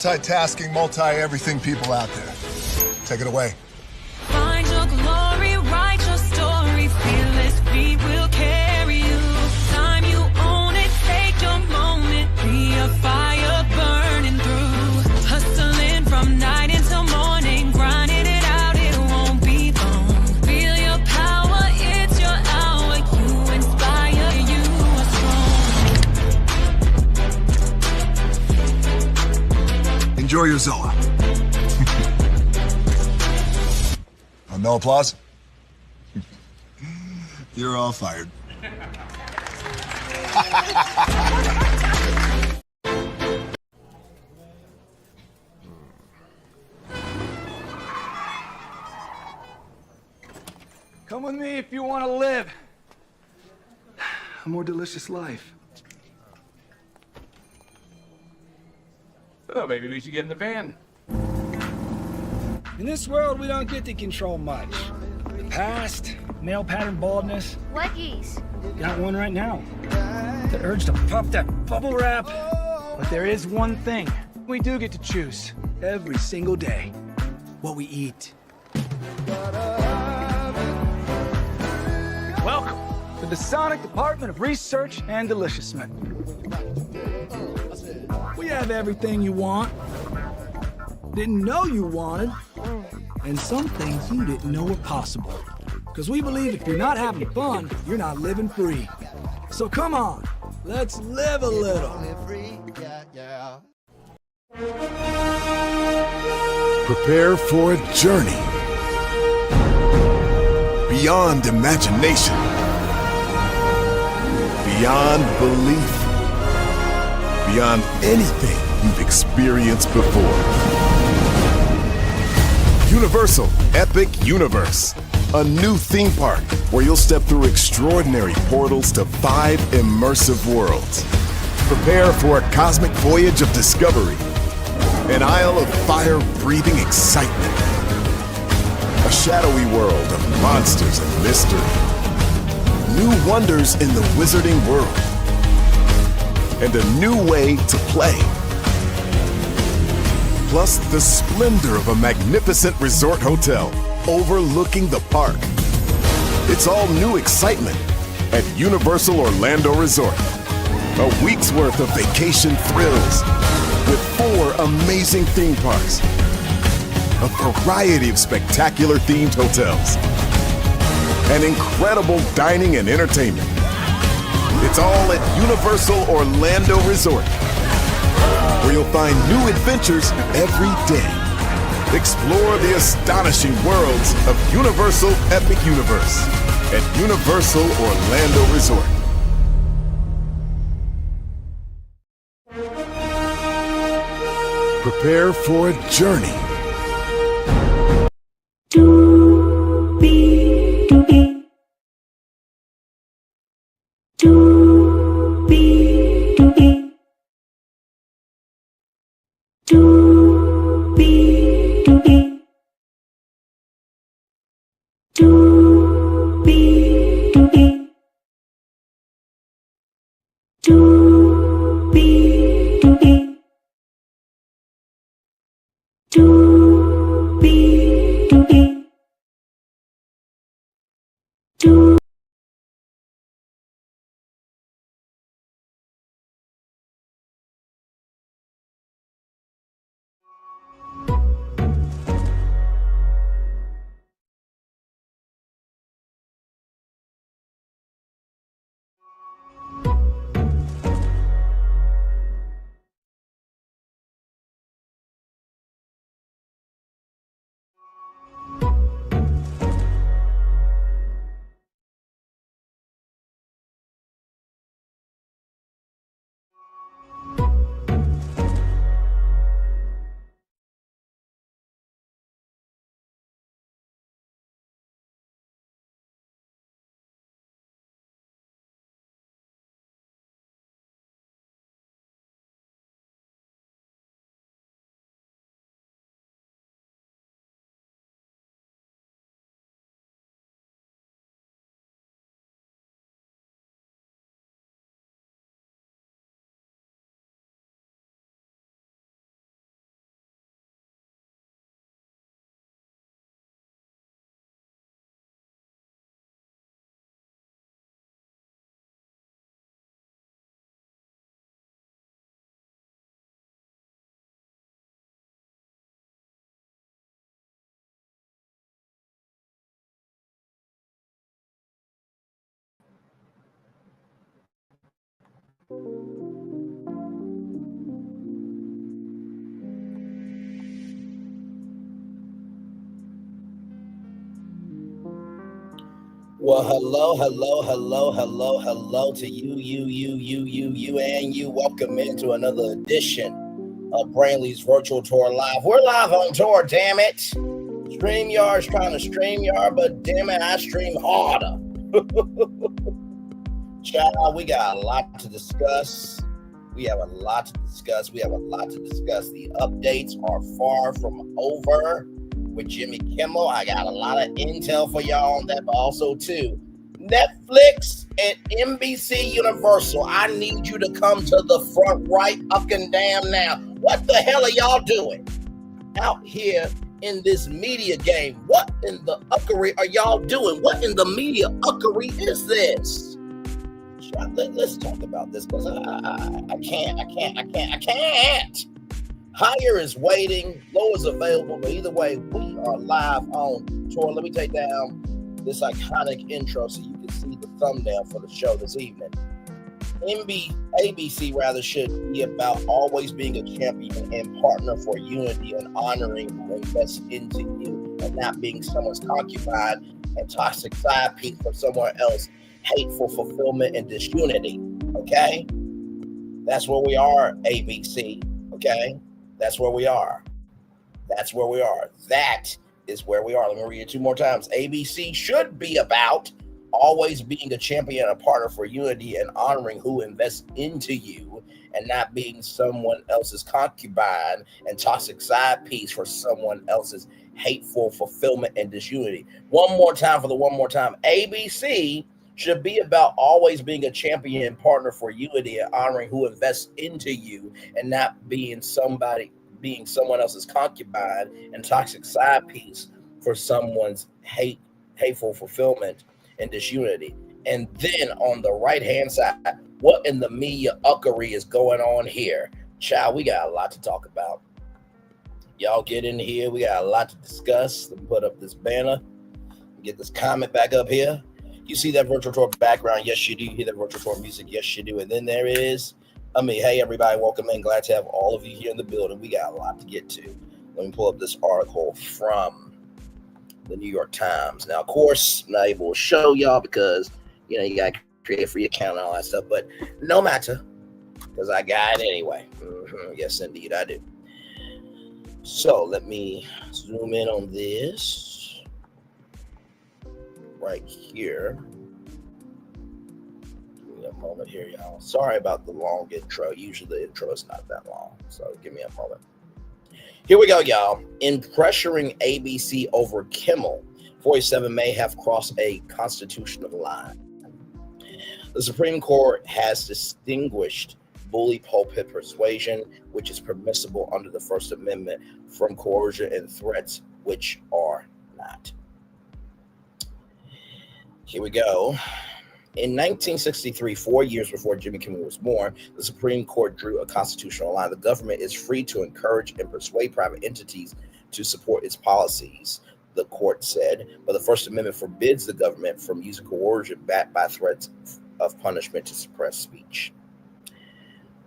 Multitasking, multi-everything people out there. Take it away. Find your glory, write your story, fearless feet will carry you. Time you own it, take your moment, be a fire burning through. Hustling from night until morning, grinding it out, it won't be long. Feel your power, it's your hour, you inspire, you are strong. Enjoy your Zoa. No applause? You're all fired. Come with me if you want to live a more delicious life. Oh, maybe we should get in the van. In this world, we don't get to control much. The past, male pattern baldness. What geese? Got one right now. The urge to puff that bubble wrap. But there is one thing we do get to choose every single day. What we eat. Welcome to the Sonic Department of Research and Deliciousment. We have everything you want, didn't know you wanted, and some things you didn't know were possible. Because we believe if you're not having fun, you're not living free. So come on, let's live a little. Prepare for a journey beyond imagination, beyond belief, beyond anything you've experienced before. Universal Epic Universe, a new theme park where you'll step through extraordinary portals to 5 immersive worlds. Prepare for a cosmic voyage of discovery, an isle of fire-breathing excitement, a shadowy world of monsters and mystery, new wonders in the wizarding world, and a new way to play. Plus the splendor of a magnificent resort hotel overlooking the park. It's all new excitement at Universal Orlando Resort. A week's worth of vacation thrills with 4 amazing theme parks, a variety of spectacular themed hotels, and incredible dining and entertainment. It's all at Universal Orlando Resort, where you'll find new adventures every day. Explore the astonishing worlds of Universal Epic Universe at Universal Orlando Resort. Prepare for a journey Well, hello to you, and you. Welcome into another edition of Braylon's Virtual Tour Live. We're live on tour, damn it. StreamYard's trying to StreamYard, but damn it, I stream harder. Child, we got a lot to discuss. We have a lot to discuss. The updates are far from over with Jimmy Kimmel. I got a lot of intel for y'all on that, but also too, Netflix and NBC Universal. I need you to come to the front right fucking damn now. What the hell are y'all doing out here in this media game? What in the uckery are y'all doing? What in the media uckery is this? Let's talk about this because I can't. Higher is waiting, low is available, but either way, we are live on tour. Let me take down this iconic intro so you can see the thumbnail for the show this evening. ABC should be about always being a champion and partner for unity and honoring who invests into you and not being someone's concubine and toxic side piece for someone else, hateful fulfillment and disunity. Okay? That's where we are, ABC. Okay? That's where we are. That is where we are. Let me read it two more times. ABC should be about always being a champion and a partner for unity and honoring who invests into you and not being someone else's concubine and toxic side piece for someone else's hateful fulfillment and disunity. One more time. ABC should be about always being a champion and partner for unity and honoring who invests into you and not being someone else's concubine and toxic side piece for someone's hateful fulfillment and disunity. And then on the right-hand side, what in the media uckery is going on here? Child, we got a lot to talk about. Y'all get in here. We got a lot to discuss. Let me put up this banner. Get this comment back up here. You see that virtual tour background? Yes, you do. You hear that virtual tour music? Yes, you do. And then there is, hey, everybody, welcome in. Glad to have all of you here in the building. We got a lot to get to. Let me pull up this article from the New York Times. Now, of course, I'm not able to show y'all because, you got to create a free account and all that stuff. But no matter, because I got it anyway. Yes, indeed, I do. So let me zoom in on this. Right here. Give me a moment here, y'all. Sorry about the long intro. Usually the intro is not that long, so give me a moment. Here we go, y'all. In pressuring ABC over Kimmel, 47 may have crossed a constitutional line. The Supreme Court has distinguished bully pulpit persuasion, which is permissible under the First Amendment, from coercion and threats, which are not. Here we go. In 1963, 4 years before Jimmy Kimmel was born, the Supreme Court drew a constitutional line. The government is free to encourage and persuade private entities to support its policies, the court said, but the First Amendment forbids the government from using coercion backed by threats of punishment to suppress speech.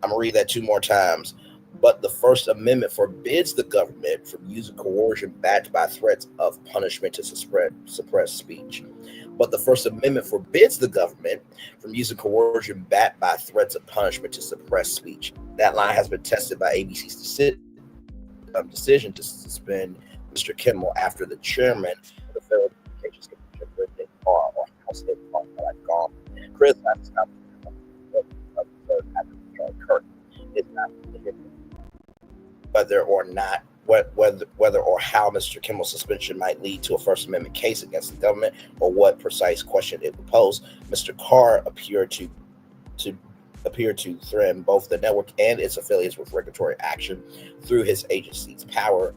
I'm going to read that two more times. But the First Amendment forbids the government from using coercion backed by threats of punishment to suppress speech. But the First Amendment forbids the government from using coercion backed by threats of punishment to suppress speech. That line has been tested by ABC's decision to suspend Mr. Kimmel after the chairman of the Federal Communications Commission, President Carr, or House State Department, criticized whether or how Mr. Kimmel's suspension might lead to a First Amendment case against the government, or what precise question it would pose. Mr. Carr appeared to threaten both the network and its affiliates with regulatory action through his agency's power.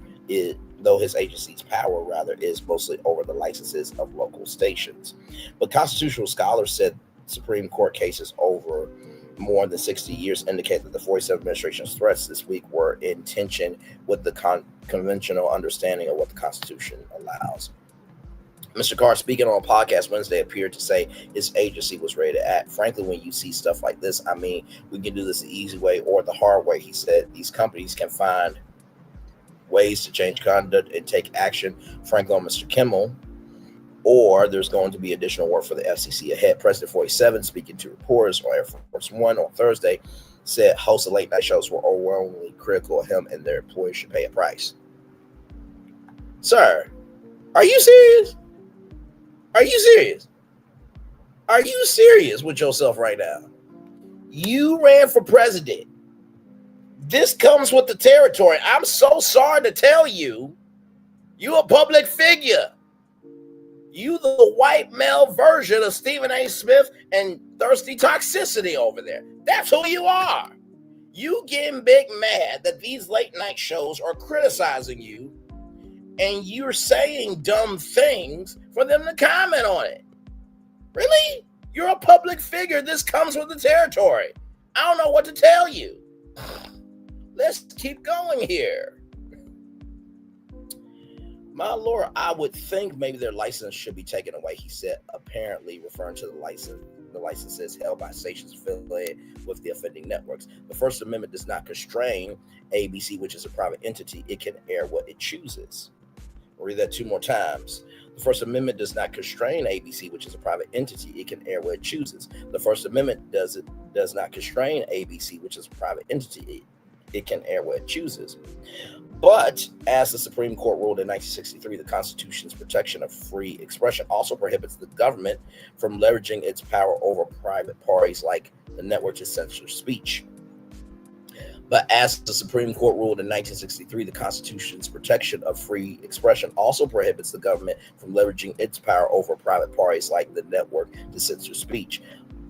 Though his agency's power is mostly over the licenses of local stations. But constitutional scholars said Supreme Court cases over more than 60 years indicate that the 47 administration's threats this week were in tension with the conventional understanding of what the Constitution allows. Mr. Carr, speaking on a podcast Wednesday, appeared to say his agency was ready to act. Frankly, when you see stuff like this, I mean, we can do this the easy way or the hard way. He said these companies can find ways to change conduct and take action, frankly, on Mr. Kimmel, or there's going to be additional work for the FCC ahead. President 47, speaking to reporters on Air Force One on Thursday, said hosts of late night shows were overwhelmingly critical of him and their employees should pay a price. Sir, are you serious? Are you serious? Are you serious with yourself right now? You ran for president. This comes with the territory. I'm so sorry to tell you, you a public figure. You the white male version of Stephen A. Smith and Thirsty Toxicity over there. That's who you are. You getting big mad that these late night shows are criticizing you, and you're saying dumb things for them to comment on it. Really? You're a public figure. This comes with the territory. I don't know what to tell you. Let's keep going here. My lord, I would think maybe their license should be taken away, he said, apparently referring to the licenses held by stations affiliated with the offending networks. The First Amendment does not constrain ABC, which is a private entity. It can air what it chooses. I'll read that 2 more times. The First Amendment does not constrain ABC, which is a private entity. It can air what it chooses. The First Amendment does not constrain ABC, which is a private entity. It can air what it chooses. But as the Supreme Court ruled in 1963, the Constitution's protection of free expression also prohibits the government from leveraging its power over private parties like the network to censor speech. But as the Supreme Court ruled in 1963, the Constitution's protection of free expression also prohibits the government from leveraging its power over private parties like the network to censor speech.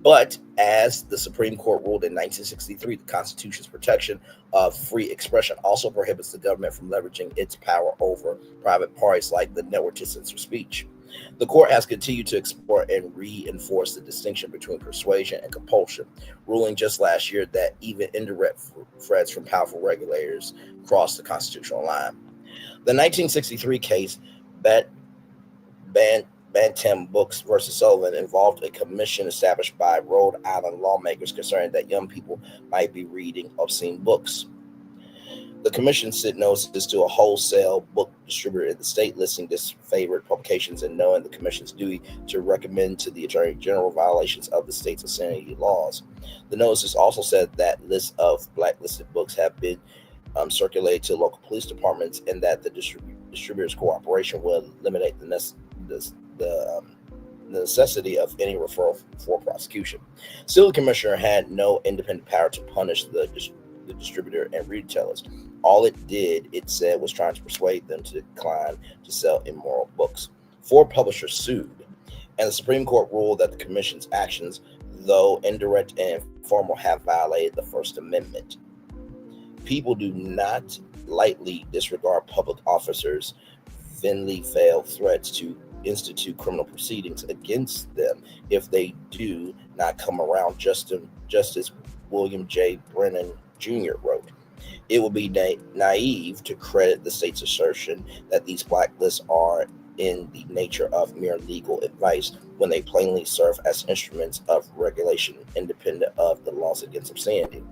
But as the Supreme Court ruled in 1963, the Constitution's protection of free expression also prohibits the government from leveraging its power over private parties like the network to censor speech. The court has continued to explore and reinforce the distinction between persuasion and compulsion, ruling just last year that even indirect threats from powerful regulators cross the constitutional line. The 1963 case, Bantam Books versus Sullivan, involved a commission established by Rhode Island lawmakers concerning that young people might be reading obscene books. The commission sent notices to a wholesale book distributor in the state listing disfavored publications and knowing the commission's duty to recommend to the Attorney General violations of the state's obscenity laws. The notices also said that lists of blacklisted books have been circulated to local police departments and that the distributor's cooperation will eliminate the necessity of any referral for prosecution. Still, the commissioner had no independent power to punish the distributor and retailers. All it did, it said, was trying to persuade them to decline to sell immoral books. 4 publishers sued, and the Supreme Court ruled that the commission's actions, though indirect and informal, have violated the First Amendment. People do not lightly disregard public officers' thinly veiled threats to institute criminal proceedings against them if they do not come around. Justice William J. Brennan Jr. wrote, "It would be naive to credit the state's assertion that these blacklists are in the nature of mere legal advice when they plainly serve as instruments of regulation independent of the laws against obscenity."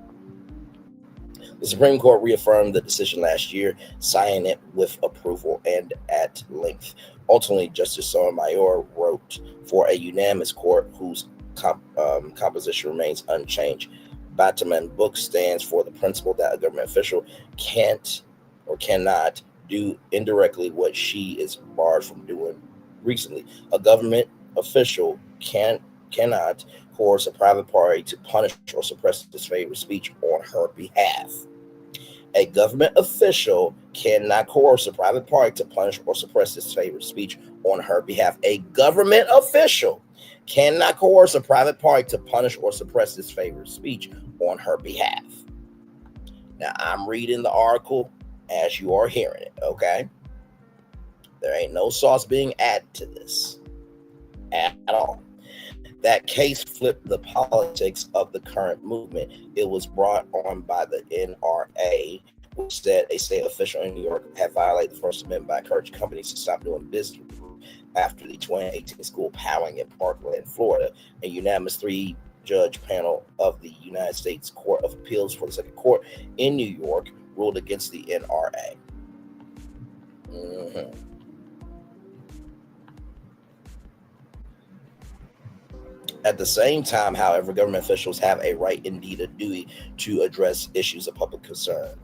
The Supreme Court reaffirmed the decision last year, signing it with approval and at length. Ultimately, Justice Sotomayor wrote, "For a unanimous court whose composition remains unchanged, Bantam Books stands for the principle that a government official can't or cannot do indirectly what she is barred from doing recently. A government official cannot coerce a private party to punish or suppress disfavored speech on her behalf. A government official cannot coerce a private party to punish or suppress disfavored speech on her behalf. A government official cannot coerce a private party to punish or suppress disfavored speech on her behalf." Now, I'm reading the article as you are hearing it, okay? There ain't no sauce being added to this at all. That case flipped the politics of the current movement. It was brought on by the NRA, which said a state official in New York had violated the First Amendment by encouraging companies to stop doing business with after the 2018 school powering in Parkland, Florida. A unanimous 3-judge panel of the United States Court of Appeals for the Second Court in New York ruled against the NRA. At the same time, however, government officials have a right, indeed a duty, to address issues of public concern.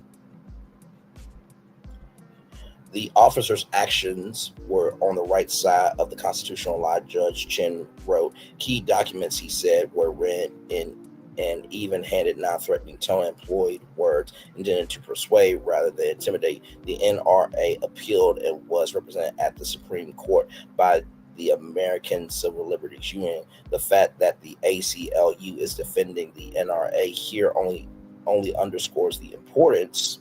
The officers' actions were on the right side of the constitutional law, Judge Chin wrote. Key documents, he said, were read in an even-handed, non-threatening tone, employed words intended to persuade rather than intimidate. The NRA appealed and was represented at the Supreme Court by the American Civil Liberties Union. The fact that the ACLU is defending the NRA here only underscores the importance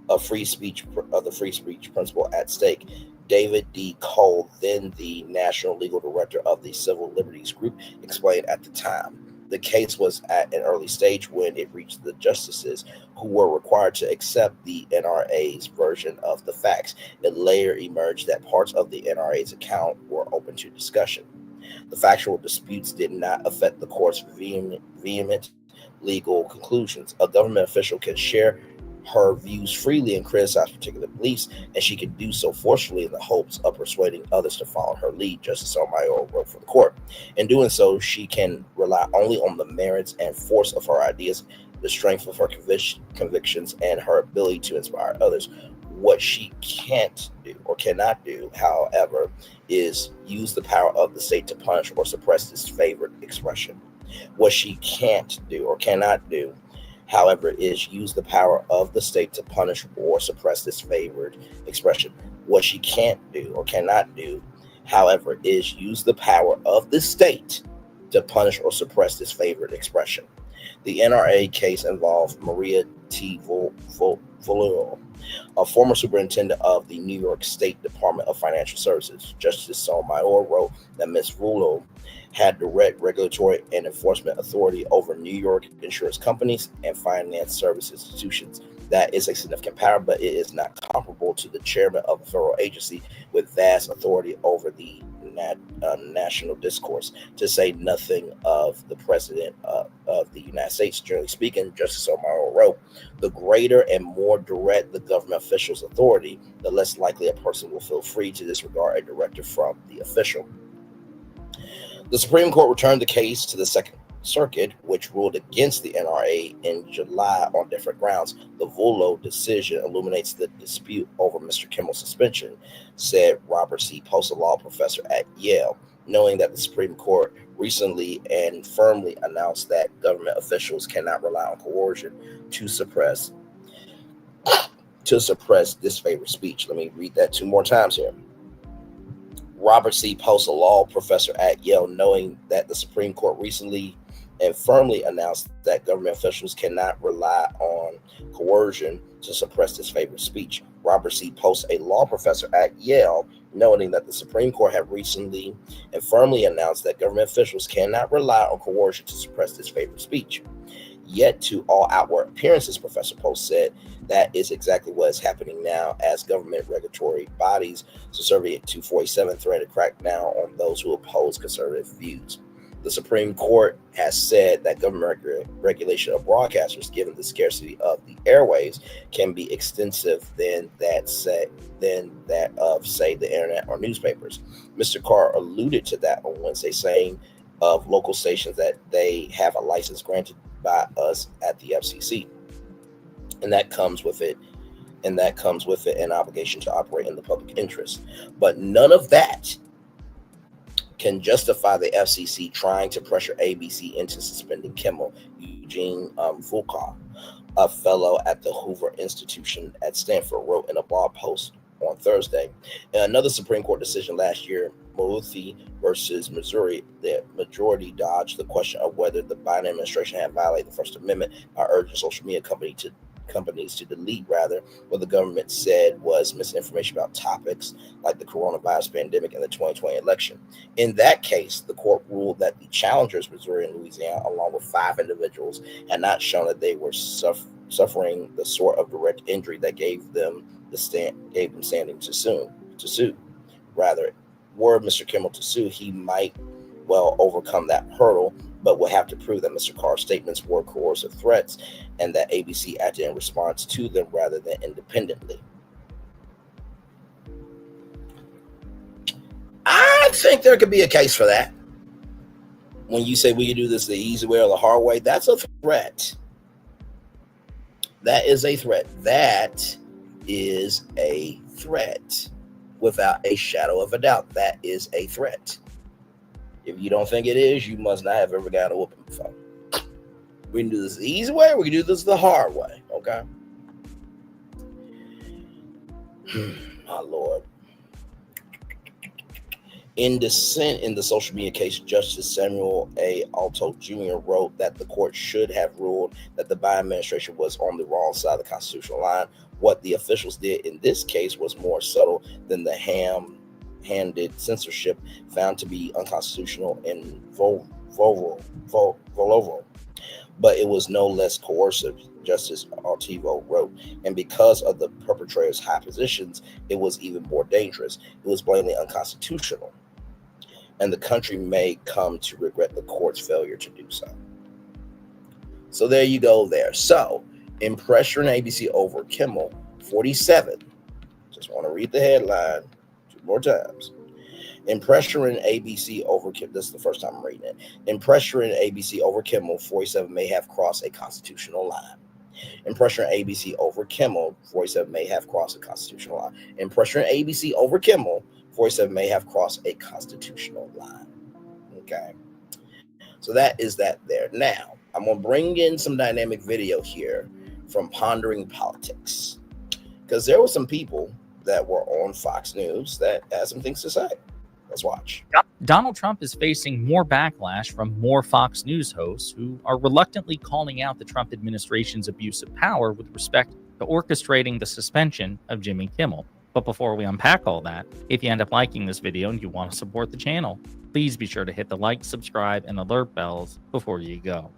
of free speech, of the free speech principle at stake. David D. Cole, then the National Legal Director of the Civil Liberties Group, explained at the time. The case was at an early stage when it reached the justices, who were required to accept the NRA's version of the facts. It later emerged that parts of the NRA's account were open to discussion. The factual disputes did not affect the court's vehement legal conclusions. A government official can share her views freely and criticize particular beliefs, and she can do so forcefully in the hopes of persuading others to follow her lead, Justice Sotomayor wrote for the court. In doing so, she can rely only on the merits and force of her ideas, the strength of her convictions, and her ability to inspire others. What she can't do or cannot do, however, is use the power of the state to punish or suppress this favored expression. What she can't do or cannot do, however, is use the power of the state to punish or suppress this favored expression. What she can't do or cannot do, however, is use the power of the state to punish or suppress this favored expression. The NRA case involved Maria T. Vullo, a former superintendent of the New York State Department of Financial Services. Justice Sotomayor wrote that Ms. Vullo had direct regulatory and enforcement authority over New York insurance companies and finance service institutions. That is a significant power, but it is not comparable to the chairman of a federal agency with vast authority over the national discourse, to say nothing of the president of the United States. Generally speaking, Justice Sotomayor wrote, the greater and more direct the government official's authority, the less likely a person will feel free to disregard a directive from the official. The Supreme Court returned the case to the Second Circuit, which ruled against the NRA in July on different grounds. The Vullo decision illuminates the dispute over Mr. Kimmel's suspension, said Robert C. Post, a law professor at Yale, knowing that the Supreme Court recently and firmly announced that government officials cannot rely on coercion to suppress disfavored speech. Let me read that 2 more times here. Robert C. Post, a law professor at Yale, knowing that the Supreme Court recently and firmly announced that government officials cannot rely on coercion to suppress disfavored speech. Robert C. Post, a law professor at Yale, noting that the Supreme Court had recently and firmly announced that government officials cannot rely on coercion to suppress disfavored speech. Yet to all outward appearances, Professor Post said, that is exactly what is happening now as government regulatory bodies, subservient to 247, threaten to crack down on those who oppose conservative views. The Supreme Court has said that government regulation of broadcasters, given the scarcity of the airwaves, can be extensive than that of, say, the internet or newspapers. Mr. Carr alluded to that on Wednesday, saying of local stations that they have a license granted by us at the FCC, and that comes with it an obligation to operate in the public interest. But none of that can justify the FCC trying to pressure ABC into suspending Kimmel. Eugene Foucault, a fellow at the Hoover Institution at Stanford, wrote in a blog post on Thursday. In another Supreme Court decision last year, Murthy versus Missouri, the majority dodged the question of whether the Biden administration had violated the First Amendment by urging social media companies to delete what the government said was misinformation about topics like the coronavirus pandemic and the 2020 election. In that case, the court ruled that the challengers, Missouri and Louisiana, along with 5 individuals, had not shown that they were suffering the sort of direct injury that gave them standing to sue. Rather, were Mr. Kimmel to sue, he might well overcome that hurdle, but will have to prove that Mr. Carr's statements were coercive threats and that ABC acted in response to them rather than independently. I think there could be a case for that. When you say we can do this the easy way or the hard way, that's a threat. That is a threat. That is a threat. Without a shadow of a doubt, that is a threat. If you don't think it is, you must not have ever got a whooping before. We can do this the easy way, we can do this the hard way, okay? My Lord. In dissent in the social media case, Justice Samuel A. Alito Jr. wrote that the court should have ruled that the Biden administration was on the wrong side of the constitutional line. What the officials did in this case was more subtle than the ham-handed censorship found to be unconstitutional in Volovo, but it was no less coercive, Justice Alito wrote, and because of the perpetrator's high positions, it was even more dangerous. It was blatantly unconstitutional, and the country may come to regret the court's failure to do so. So there you go there. So, in pressuring ABC over Kimmel, 47, just want to read the headline 2 more times. In pressuring ABC over Kimmel, this is the first time I'm reading it. In pressuring ABC over Kimmel, 47 may have crossed a constitutional line. In pressuring ABC over Kimmel, 47 may have crossed a constitutional line. In pressuring ABC over Kimmel, 47 may have crossed a constitutional line. Okay. So that is that there. Now, I'm going to bring in some dynamic video here from Pondering Politics, because there were some people that were on Fox News that had some things to say. Let's watch. Donald Trump is facing more backlash from more Fox News hosts who are reluctantly calling out the Trump administration's abuse of power with respect to orchestrating the suspension of Jimmy Kimmel. But before we unpack all that, if you end up liking this video and you want to support the channel, please be sure to hit the like, subscribe, and alert bells before you go.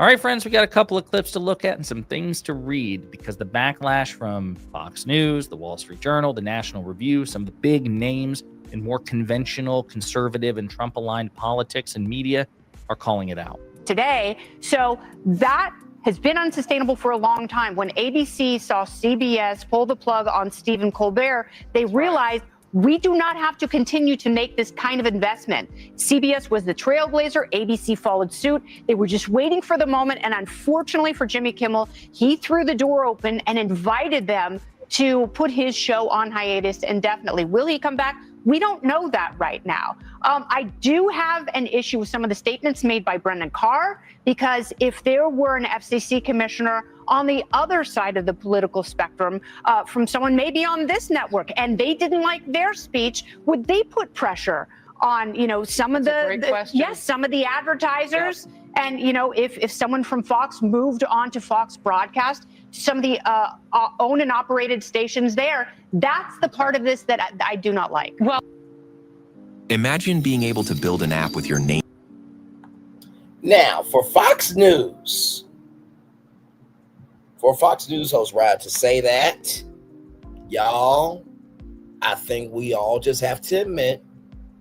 All right, friends, we got a couple of clips to look at and some things to read, because the backlash from Fox News, the Wall Street Journal, the National Review, some of the big names in more conventional, conservative, and Trump-aligned politics and media are calling it out today. So that has been unsustainable for a long time. When ABC saw CBS pull the plug on Stephen Colbert, they realized we do not have to continue to make this kind of investment. CBS was the trailblazer. ABC followed suit. They were just waiting for the moment. And unfortunately for Jimmy Kimmel, he threw the door open and invited them to put his show on hiatus indefinitely. Will he come back? We don't know that right now. I do have an issue with some of the statements made by Brendan Carr, because if there were an FCC commissioner on the other side of the political spectrum, from someone maybe on this network, and they didn't like their speech, would they put pressure on, some of some of the advertisers? Yep. And, if someone from Fox moved on to Fox Broadcast, some of the owned and operated stations there, that's the part of this that I do not like. Well, imagine being able to build an app with your name. Now, for Fox News host, right, to say that, y'all, I think we all just have to admit,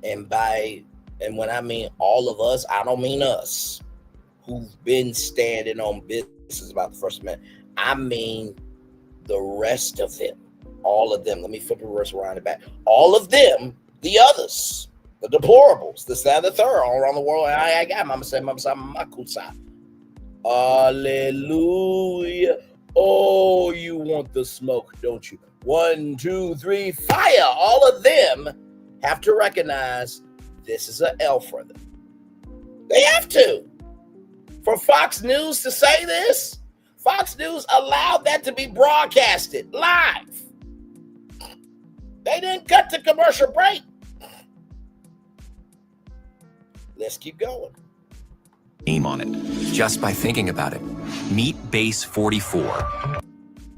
and when I mean all of us, I don't mean us, who've been standing on business about the First Amendment. I mean the rest of them, all of them. Let me flip the reverse around and back. All of them, the others, the deplorables, this, that, and the third, all around the world. I got mama say, makusa. Hallelujah. Oh, you want the smoke, don't you? 1, 2, 3, fire. All of them have to recognize this is an L for them. They have to. For Fox News to say this, Fox News allowed that to be broadcasted live. They didn't cut to commercial break. Let's keep going. Name on it, just by thinking about it. Meet Base 44.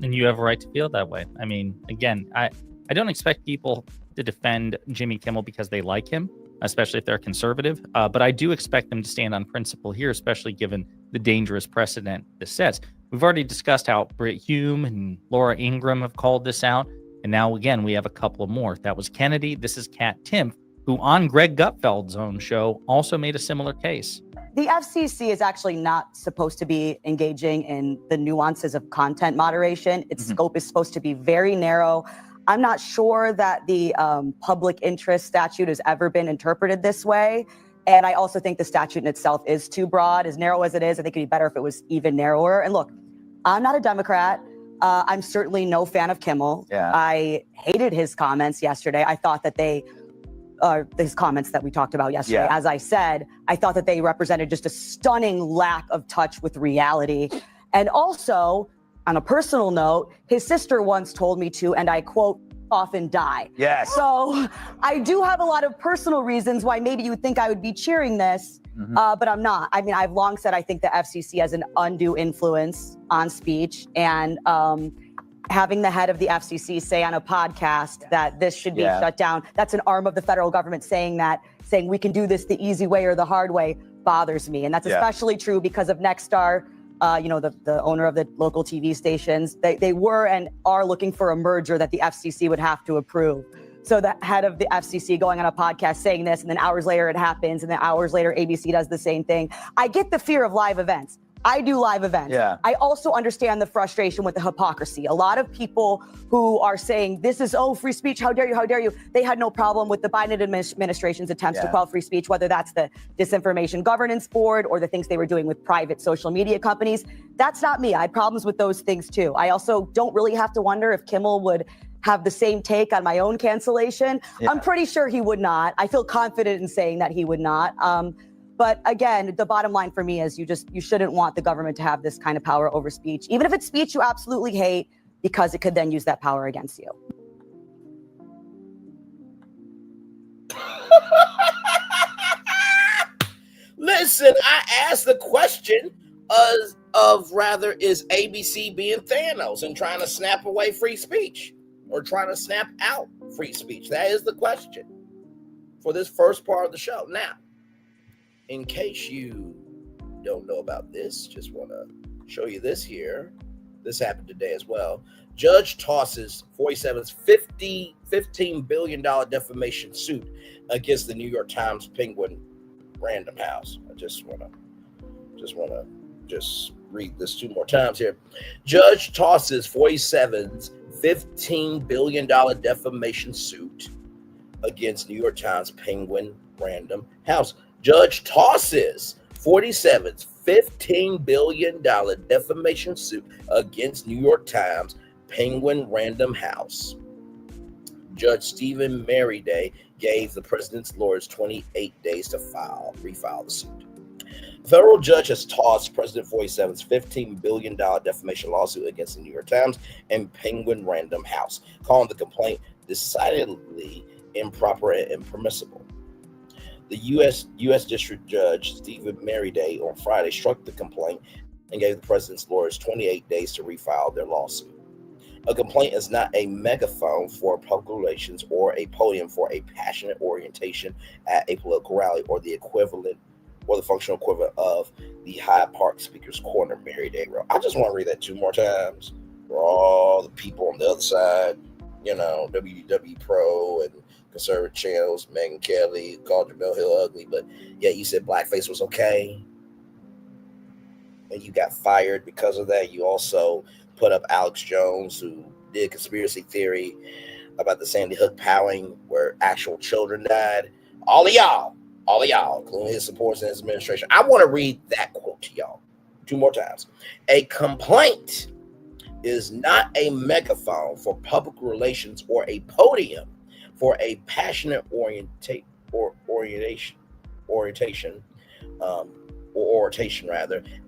And you have a right to feel that way. I mean, again, I don't expect people to defend Jimmy Kimmel because they like him, especially if they're conservative. But I do expect them to stand on principle here, especially given the dangerous precedent this sets. We've already discussed how Brit Hume and Laura Ingraham have called this out. And now, again, we have a couple more. That was Kennedy. This is Kat Timpf, who on Greg Gutfeld's own show also made a similar case. The FCC is actually not supposed to be engaging in the nuances of content moderation. Its scope is supposed to be very narrow. I'm not sure that the public interest statute has ever been interpreted this way. And I also think the statute in itself is too broad. As narrow as it is, I think it'd be better if it was even narrower. And look, I'm not a Democrat. I'm certainly no fan of Kimmel. Yeah. I hated his comments yesterday. I thought that his comments that we talked about yesterday, as I said, I thought that they represented just a stunning lack of touch with reality. And also, on a personal note, his sister once told me to, and I quote, often die. Yes. So I do have a lot of personal reasons why maybe you would think I would be cheering this, but I'm not. I mean, I've long said I think the FCC has an undue influence on speech, and having the head of the FCC say on a podcast that this should be shut down, that's an arm of the federal government saying we can do this the easy way or the hard way, bothers me. And that's especially true because of Nexstar, the owner of the local TV stations. They were and are looking for a merger that the FCC would have to approve. So the head of the FCC going on a podcast saying this, and then hours later it happens, and then hours later ABC does the same thing. I get the fear of live events. I do live events. Yeah. I also understand the frustration with the hypocrisy. A lot of people who are saying this is, free speech, how dare you, how dare you. They had no problem with the Biden administration's attempts to quell free speech, whether that's the Disinformation Governance Board or the things they were doing with private social media companies. That's not me. I had problems with those things too. I also don't really have to wonder if Kimmel would have the same take on my own cancellation. I'm pretty sure he would not. I feel confident in saying that he would not. But again, the bottom line for me is you shouldn't want the government to have this kind of power over speech, even if it's speech you absolutely hate, because it could then use that power against you. Listen, I asked the question of rather is ABC being Thanos and trying to snap away free speech or trying to snap out free speech? That is the question for this first part of the show. Now, in case you don't know about this, just want to show you this here. This happened today as well. Judge tosses 47's $15 billion defamation suit against the New York Times Penguin Random House. I just want to read this two more times here. Judge tosses 47's $15 billion defamation suit against New York Times Penguin Random House. Judge tosses 47's $15 billion defamation suit against New York Times Penguin Random House. Judge Stephen Merriday gave the president's lawyers 28 days to refile the suit. Federal judge has tossed President 47's $15 billion defamation lawsuit against the New York Times and Penguin Random House, calling the complaint decidedly improper and impermissible. The U.S. District Judge Stephen Merriday on Friday struck the complaint and gave the president's lawyers 28 days to refile their lawsuit. A complaint is not a megaphone for public relations or a podium for a passionate orientation at a political rally or the equivalent or the functional equivalent of the Hyde Park Speaker's Corner, Merriday wrote. I just want to read that two more times for all the people on the other side, WW Pro and conservative channels, Megyn Kelly, called Jamel Hill ugly, but yeah, you said blackface was okay, and you got fired because of that. You also put up Alex Jones, who did conspiracy theory about the Sandy Hook powering where actual children died. All of y'all, including his supporters and his administration. I want to read that quote to y'all two more times. A complaint is not a megaphone for public relations or a podium for a passionate orientation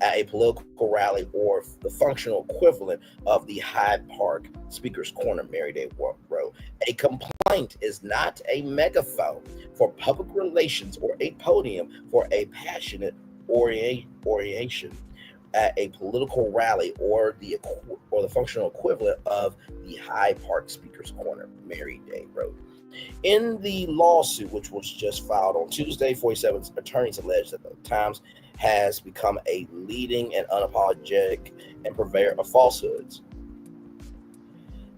at a political rally or the functional equivalent of the Hyde Park Speaker's Corner, Merriday wrote. A complaint is not a megaphone for public relations or a podium for a passionate orientation at a political rally or the functional equivalent of the Hyde Park Speaker's Corner, Merriday wrote. In the lawsuit, which was just filed on Tuesday, 47's attorneys alleged that the Times has become a leading and unapologetic and purveyor of falsehoods.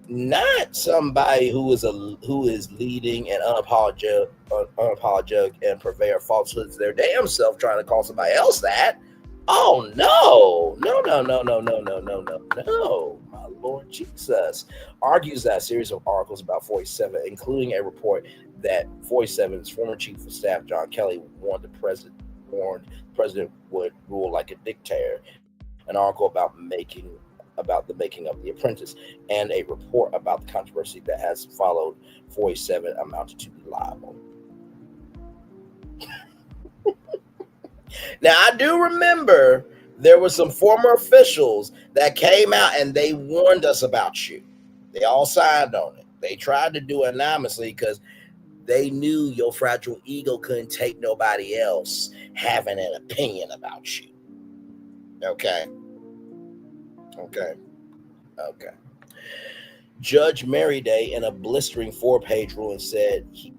not somebody who is leading an unapologetic and purveyor of falsehoods their damn self, trying to call somebody else that. Oh no, my Lord Jesus. Argues that a series of articles about 47, including a report that 47's former chief of staff John Kelly warned the president would rule like a dictator, an article about the making of The Apprentice, and a report about the controversy that has followed 47 amounted to be liable. Now, I do remember there were some former officials that came out and they warned us about you. They all signed on it. They tried to do it anonymously because they knew your fragile ego couldn't take nobody else having an opinion about you. Okay. Judge Merryday, in a blistering 4-page ruling, said he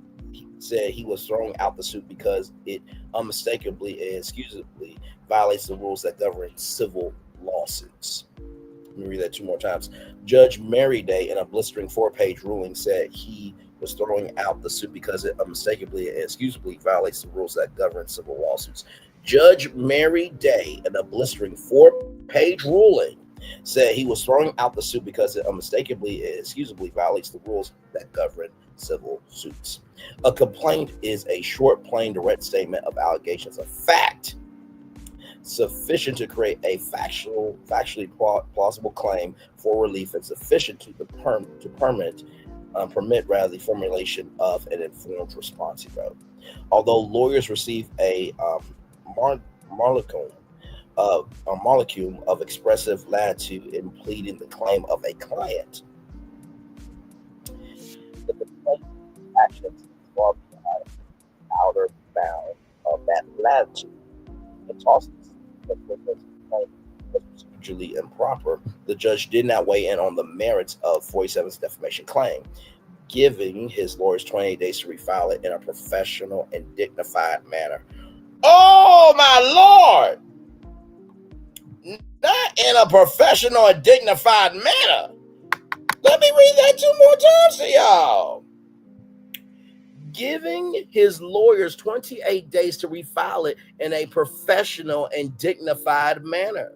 was throwing out the suit because it unmistakably and excusably violates the rules that govern civil lawsuits. Let me read that 2 more times. Judge Merryday, in a blistering 4-page ruling, said he was throwing out the suit because it unmistakably and excusably violates the rules that govern civil lawsuits. Judge Merryday, in a blistering 4-page ruling, said he was throwing out the suit because it unmistakably and excusably violates the rules that govern civil suits. A complaint is a short, plain, direct statement of allegations of fact sufficient to create a factually plausible claim for relief and sufficient to permit the formulation of an informed response, he wrote. Although lawyers receive a molecule of expressive latitude in pleading the claim of a client, the complaint actions far beyond the outer bound of that latitude. It tosses the complaint was procedurally improper. The judge did not weigh in on the merits of 47's defamation claim, giving his lawyers 28 days to refile it in a professional and dignified manner. Oh, my Lord! Not in a professional and dignified manner. Let me read that 2 more times to y'all. Giving his lawyers 28 days to refile it in a professional and dignified manner.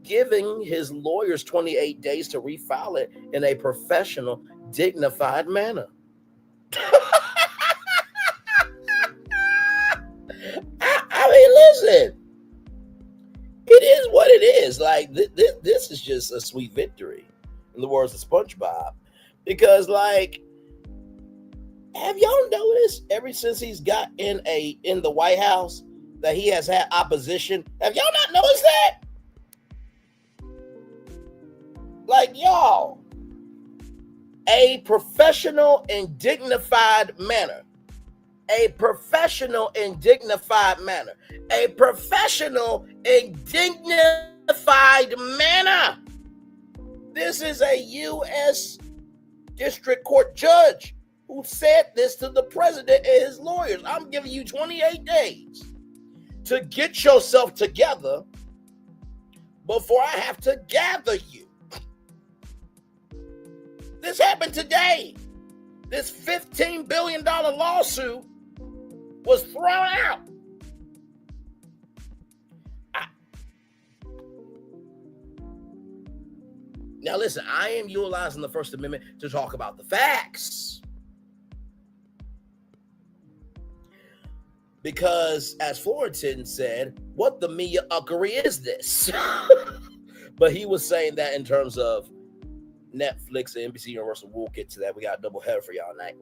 Giving his lawyers 28 days to refile it in a professional, dignified manner. I mean, listen. It is what it is. Like, this is just a sweet victory, in the words of SpongeBob. Because, like, have y'all noticed ever since he's got in the White House that he has had opposition? Have y'all not noticed that? Like, y'all, a professional and dignified manner. A professional and dignified manner. A professional and dignified manner. This is a U.S. District Court judge who said this to the president and his lawyers. I'm giving you 28 days to get yourself together before I have to gather you. This happened today. This $15 billion lawsuit was thrown out. Now listen, I am utilizing the First Amendment to talk about the facts. Because as Fullerton said, what the media-uckery is this? But he was saying that in terms of Netflix and NBC Universal. We'll get to that. We got a double header for y'all tonight.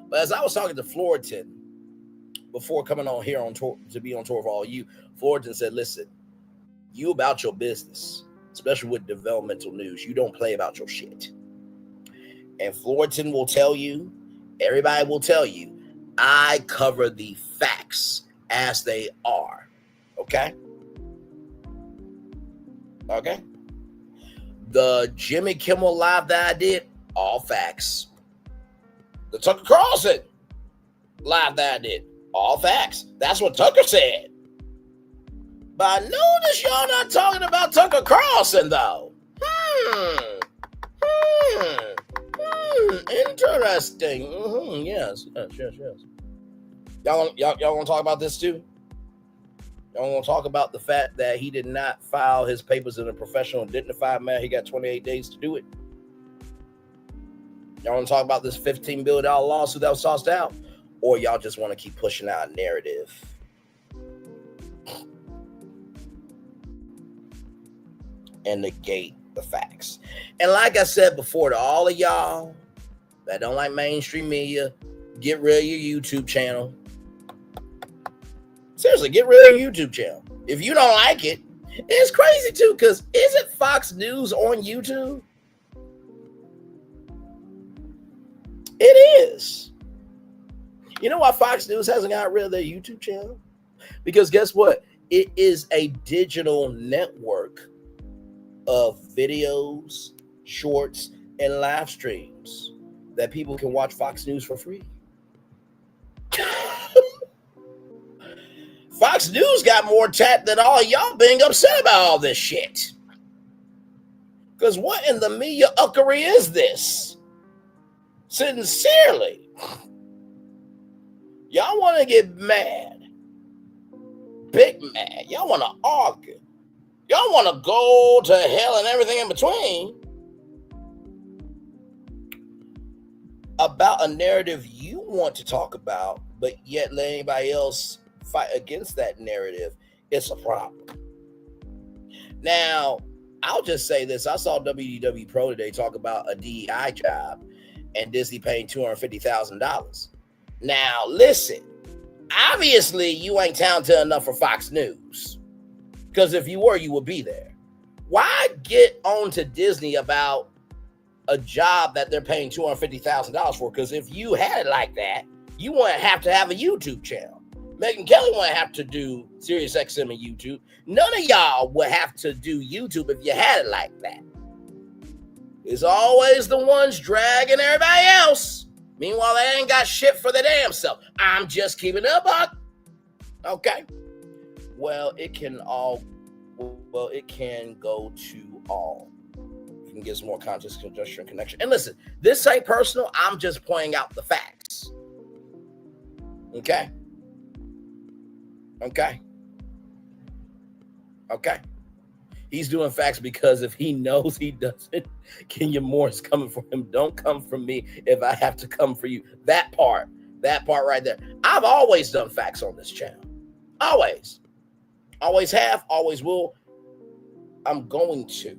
But as I was talking to Fullerton before coming on here on tour to be on tour for all you, Fullerton said, listen, you about your business, especially with developmental news. You don't play about your shit. And Fullerton will tell you, everybody will tell you, I cover the facts as they are. Okay? Okay? The Jimmy Kimmel Live that I did, all facts. The Tucker Carlson Live that I did, all facts. That's what Tucker said. But I notice y'all not talking about Tucker Carlson, though. Interesting. Yes. Y'all want to talk about this too? Y'all want to talk about the fact that he did not file his papers in a professional and dignified manner? He got 28 days to do it. Y'all want to talk about this $15 billion lawsuit that was tossed out? Or y'all just want to keep pushing out a narrative? And negate the facts. And like I said before, to all of y'all that don't like mainstream media, get rid of your YouTube channel. Seriously, get rid of your YouTube channel. If you don't like it, it's crazy too, because isn't Fox News on YouTube? It is. You know why Fox News hasn't got rid of their YouTube channel? Because guess what? It is a digital network of videos, shorts, and live streams that people can watch Fox News for free. Fox News got more tat than all y'all being upset about all this shit. Because what in the media-uckery is this? Sincerely. Y'all want to get mad. Big mad. Y'all want to argue. Y'all want to go to hell and everything in between about a narrative you want to talk about, but yet let anybody else fight against that narrative. It's a problem. Now, I'll just say this. I saw WDW Pro today talk about a DEI job and Disney paying $250,000. Now, listen, obviously you ain't talented enough for Fox News, because if you were, you would be there. Why get on to Disney about a job that they're paying $250,000 for? Because if you had it like that, you wouldn't have to have a YouTube channel. Megyn Kelly wouldn't have to do SiriusXM and YouTube. None of y'all would have to do YouTube if you had it like that. It's always the ones dragging everybody else. Meanwhile, they ain't got shit for their damn self. I'm just keeping it a buck. Okay. Well, it can go to all. You can get some more context, conjunction, connection. And listen, this ain't personal. I'm just pointing out the facts. Okay. He's doing facts because if he knows he doesn't, Kenya Moore is coming for him. Don't come for me if I have to come for you. That part right there. I've always done facts on this channel. Always have, always will. I'm going to,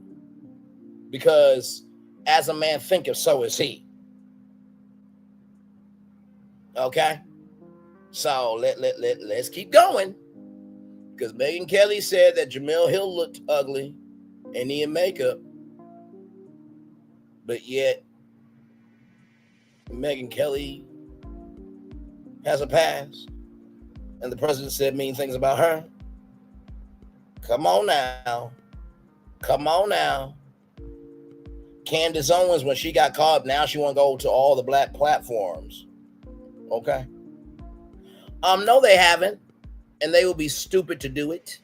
because as a man thinketh, so is he. Okay. So let's keep going. Because Megyn Kelly said that Jamel Hill looked ugly and needed makeup. But yet, Megyn Kelly has a past. And the president said mean things about her. Come on now. Candace Owens, when she got caught, now she want to go to all the black platforms. Okay. No, they haven't. And they will be stupid to do it.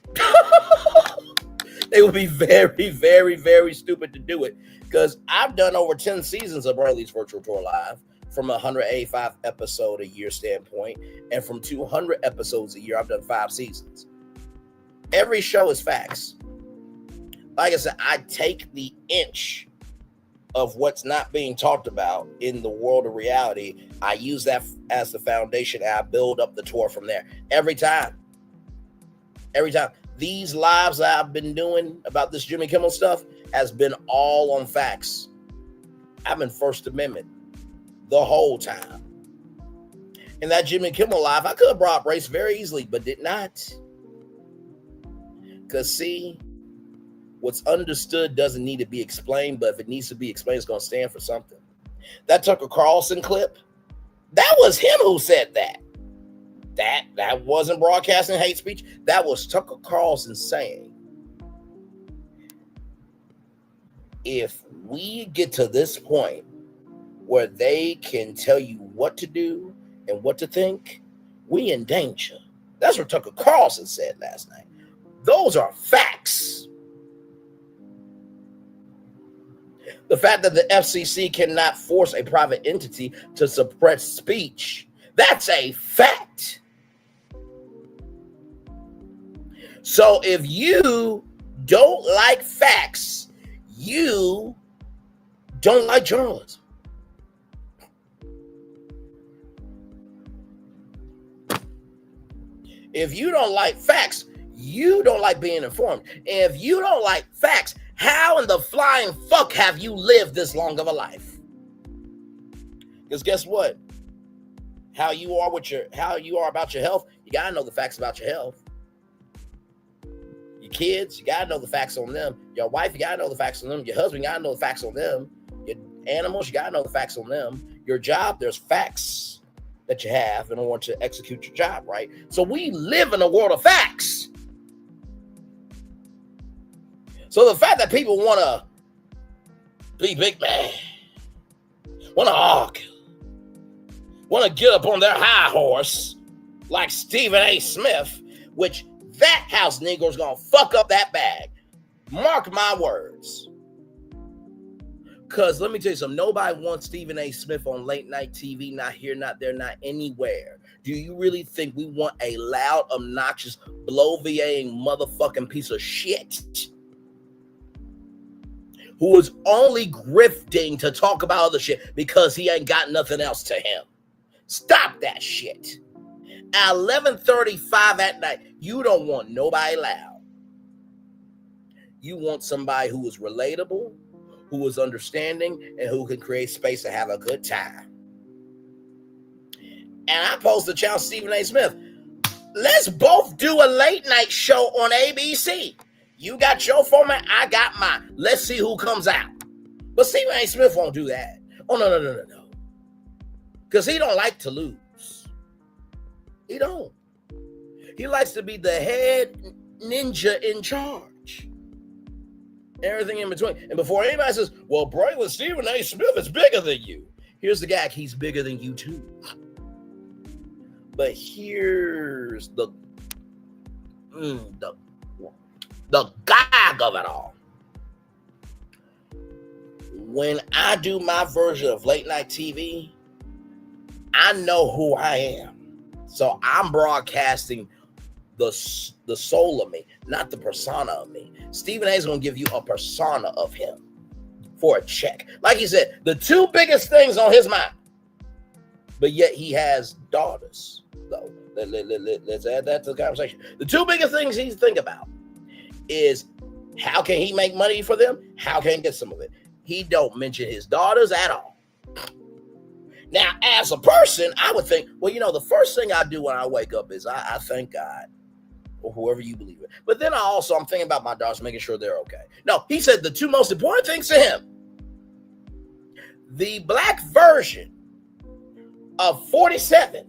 They will be very, very, very stupid to do it. Because I've done over 10 seasons of Braylon's Virtual Tour Live from a 185 episode a year standpoint. And from 200 episodes a year, I've done 5 seasons. Every show is facts. Like I said, I take the inch of what's not being talked about in the world of reality. I use that as the foundation, and I build up the tour from there. Every time. These lives that I've been doing about this Jimmy Kimmel stuff has been all on facts. I've been First Amendment the whole time. In that Jimmy Kimmel live, I could have brought up race very easily, but did not. Because see, what's understood doesn't need to be explained, but if it needs to be explained, it's going to stand for something. That Tucker Carlson clip, that was him who said that. That wasn't broadcasting hate speech. That was Tucker Carlson saying, if we get to this point where they can tell you what to do and what to think, we in danger. That's what Tucker Carlson said last night. Those are facts. The fact that the FCC cannot force a private entity to suppress speech, that's a fact. So if you don't like facts, you don't like journalism. If you don't like facts, you don't like being informed. If you don't like facts, how in the flying fuck have you lived this long of a life? Because guess what? How you are about your health, you gotta know the facts about your health. Your kids, you gotta know the facts on them. Your wife, you gotta know the facts on them. Your husband, you gotta know the facts on them. Your animals, you gotta know the facts on them. Your job, there's facts that you have in order to execute your job, right? So we live in a world of facts. So the fact that people want to be big man, want to argue, want to get up on their high horse like Stephen A. Smith, which that house Negro's going to fuck up that bag. Mark my words. Because let me tell you something, nobody wants Stephen A. Smith on late night TV, not here, not there, not anywhere. Do you really think we want a loud, obnoxious, bloviating motherfucking piece of shit who is only grifting to talk about other shit because he ain't got nothing else to him? Stop that shit. At 11:35 at night, you don't want nobody loud. You want somebody who is relatable, who is understanding, and who can create space to have a good time. And I posed to challenge Stephen A. Smith. Let's both do a late night show on ABC. You got your format, I got mine. Let's see who comes out. But Stephen A. Smith won't do that. Oh, no. Because he don't like to lose. He don't. He likes to be the head ninja in charge. Everything in between. And before anybody says, well, Braylon Stephen A. Smith is bigger than you. Here's the guy, he's bigger than you too. But here's the gag of it all. When I do my version of late night TV, I know who I am. So I'm broadcasting the soul of me, not the persona of me. Stephen A is going to give you a persona of him for a check. Like he said, the two biggest things on his mind, but yet he has daughters. So let's add that to the conversation. The two biggest things he's thinking about is how can he make money for them? How can he get some of it? He don't mention his daughters at all. Now, as a person, I would think, well, the first thing I do when I wake up is I thank God, or whoever you believe in. But then I'm thinking about my daughters, making sure they're okay. No, he said the two most important things to him: the black version of 47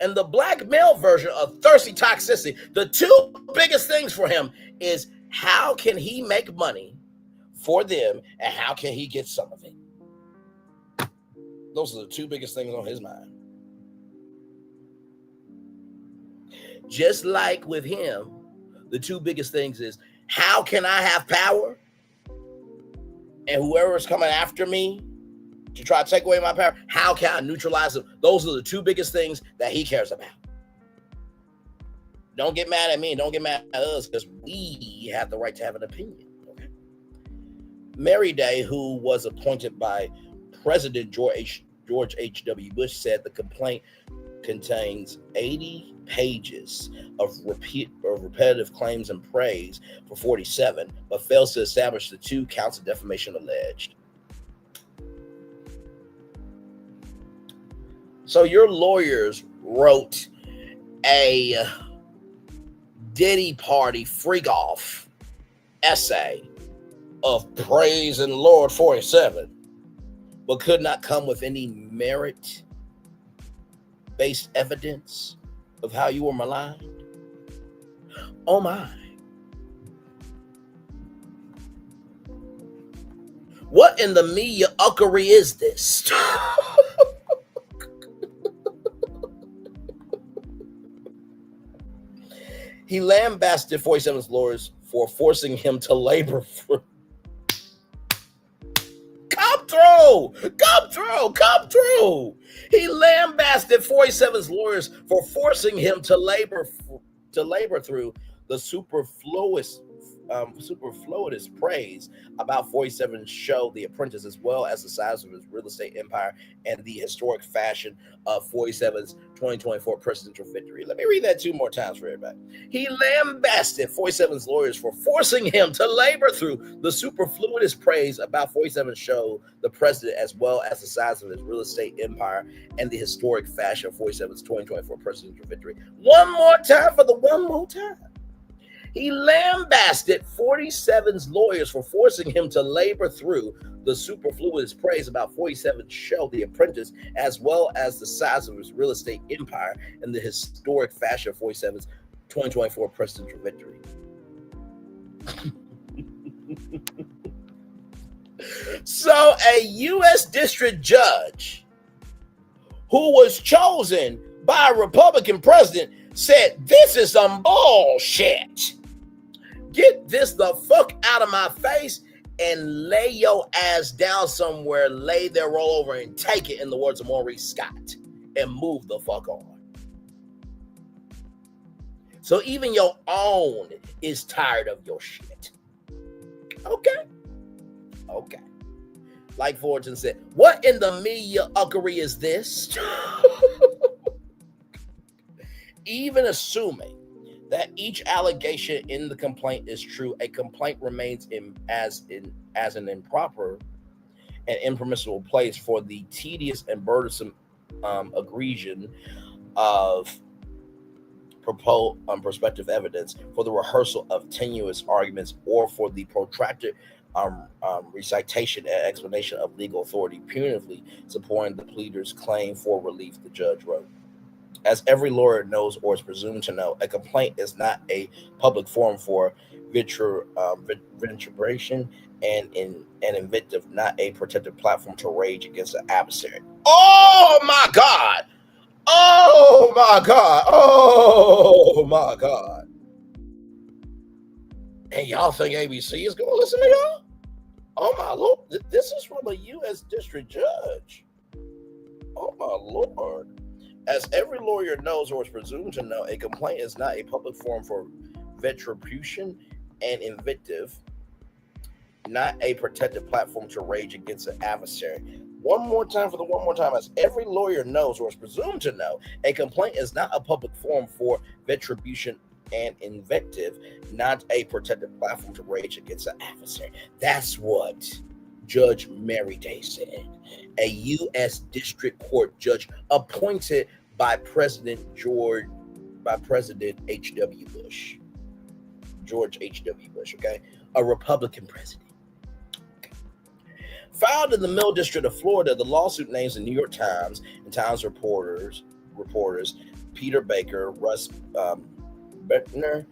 and the black male version of Thirsty Toxicity. The two biggest things for him is how can he make money for them and how can he get some of it? Those are the two biggest things on his mind. Just like with him, the two biggest things is how can I have power? And whoever is coming after me to try to take away my power, how can I neutralize them? Those are the two biggest things that he cares about. Don't get mad at me and don't get mad at us because we have the right to have an opinion. Okay? Mary Day, who was appointed by President George H.W. Bush, said the complaint contains 80 pages of repetitive claims and praise for 47, but fails to establish the 2 counts of defamation alleged. So your lawyers wrote a Diddy Party freak off essay of praise and Lord 47, but could not come with any merit-based evidence of how you were maligned? Oh my. What in the media-uckery is this? He lambasted 47's lawyers for forcing him to labor for. Come through. He lambasted 47's lawyers for forcing him to labor through the superfluous praise about 47's show, The Apprentice, as well as the size of his real estate empire and the historic fashion of 47's 2024 presidential victory. Let me read that 2 more times for everybody. He lambasted 47's lawyers for forcing him to labor through the superfluous praise about 47's show, The President, as well as the size of his real estate empire and the historic fashion of 47's 2024 presidential victory. One more time for the one more time. He lambasted 47's lawyers for forcing him to labor through the superfluous praise about 47's show, The Apprentice, as well as the size of his real estate empire and the historic fashion of 47's 2024 presidential victory. So a U.S. district judge who was chosen by a Republican president said, "This is some bullshit. Get this the fuck out of my face and lay your ass down somewhere, lay there, roll over, and take it," in the words of Maurice Scott, and move the fuck on. So even your own is tired of your shit. Okay. Like Fortune said, what in the mediocre is this? Even assuming that each allegation in the complaint is true, a complaint remains as an improper and impermissible place for the tedious and burdensome aggregation of prospective evidence, for the rehearsal of tenuous arguments, or for the protracted recitation and explanation of legal authority punitively supporting the pleader's claim for relief, the judge wrote. As every lawyer knows or is presumed to know, a complaint is not a public forum for vituperation and invective, not a protected platform to rage against an adversary. Oh my God! Oh my God! Oh my God! And y'all think ABC is going to listen to y'all? Oh my Lord! This is from a U.S. district judge. Oh my Lord! As every lawyer knows or is presumed to know, a complaint is not a public forum for vituperation and invective, not a protected platform to rage against an adversary. One more time for the one more time. As every lawyer knows or is presumed to know, a complaint is not a public forum for vituperation and invective, not a protected platform to rage against an adversary. That's what Judge Mary Day said, a U.S. District Court judge appointed by President H.W. Bush. George H.W. Bush, okay? A Republican president. Okay. Filed in the Middle District of Florida, the lawsuit names the New York Times and Times reporters Peter Baker, Russ Bettner,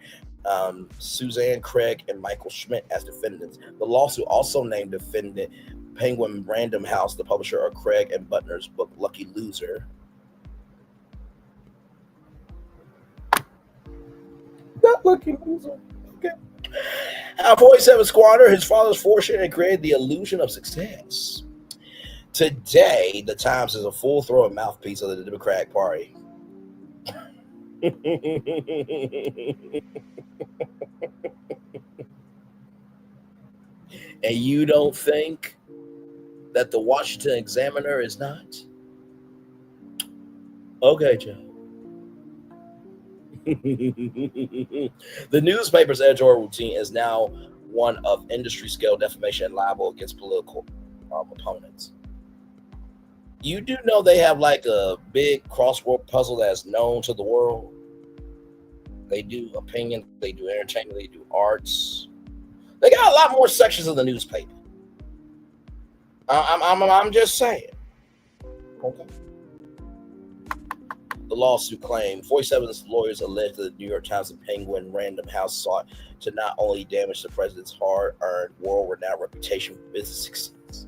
Suzanne Craig, and Michael Schmidt as defendants. The lawsuit also named defendant Penguin Random House, the publisher of Craig and Butner's book Lucky Loser. Not Lucky Loser. Okay. 47 squandered his father's fortune and created the illusion of success. Today, the Times is a full-throated mouthpiece of the Democratic Party. And you don't think that the Washington Examiner is not? Okay, Joe. The newspaper's editorial routine is now one of industry-scale defamation and libel against political opponents. You do know they have like a big crossword puzzle that's known to the world. They do opinion, they do entertainment, they do arts. They got a lot more sections of the newspaper. I'm just saying. Okay. The lawsuit claimed 47's lawyers alleged that the New York Times and Penguin Random House sought to not only damage the president's hard-earned, world-renowned reputation for business success.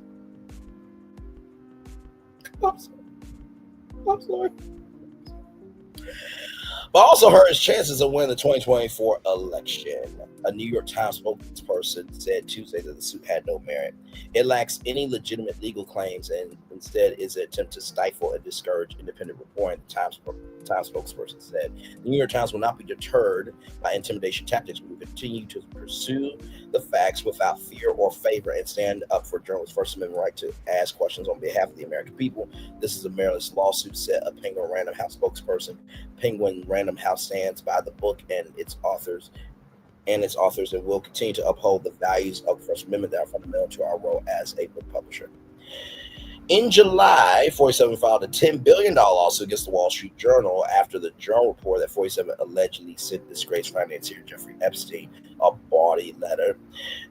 I'm sorry. but also hurt his chances of winning the 2024 election. A New York Times spokesperson said Tuesday that the suit had no merit. It lacks any legitimate legal claims and instead is an attempt to stifle and discourage independent reporting, the Times spokesperson said. The New York Times will not be deterred by intimidation tactics. We will continue to pursue the facts without fear or favor and stand up for journalists' First Amendment right to ask questions on behalf of the American people. This is a meritless lawsuit, said a Penguin Random House spokesperson. Penguin Random House stands by the book and its authors and will continue to uphold the values of the First Amendment that are fundamental to our role as a book publisher. In July, 47 filed a $10 billion lawsuit against the Wall Street Journal after the Journal reported that 47 allegedly sent disgraced financier Jeffrey Epstein a bawdy letter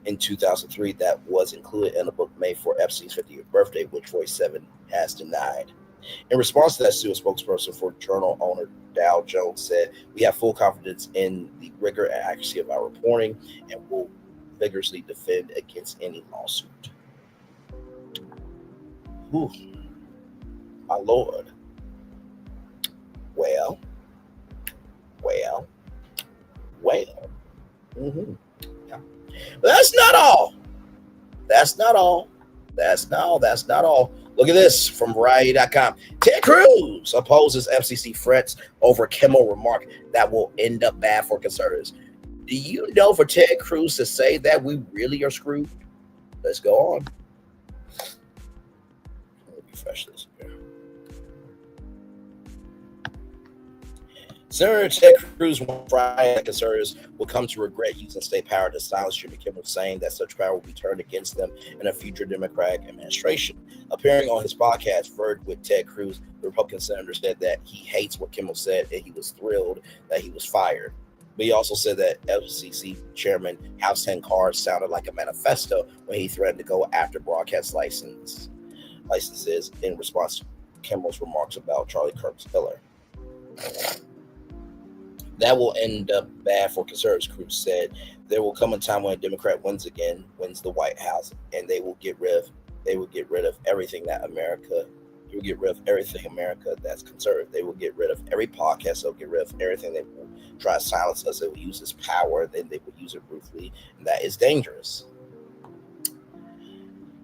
in 2003 that was included in a book made for Epstein's 50th birthday, which 47 has denied. In response to that suit, a spokesperson for Journal owner Dow Jones said, "We have full confidence in the rigor and accuracy of our reporting and will vigorously defend against any lawsuit." Whew. My Lord. Well. Mm-hmm. Yeah. But that's not all. That's not all. Look at this from Variety.com. Ted Cruz opposes FCC threats over Kimmel remark that will end up bad for conservatives. Do you know for Ted Cruz to say that, we really are screwed? Let's go on. Let me refresh this here. Senator Ted Cruz on Friday that conservatives will come to regret using state power to silence Jimmy Kimmel, saying that such power will be turned against them in a future Democratic administration. Appearing on his podcast, Verge with Ted Cruz, the Republican senator said that he hates what Kimmel said and he was thrilled that he was fired. But he also said that FCC Chairman House Henkar sounded like a manifesto when he threatened to go after broadcast licenses in response to Kimmel's remarks about Charlie Kirk's killer. That will end up bad for conservatives, Cruz said. There will come a time when a Democrat wins the White House, and they will get rid of everything that America. They will get rid of everything America that's conservative. They will get rid of every podcast. They'll get rid of everything. They will try to silence us. They will use this power. Then they will use it ruthlessly, and that is dangerous.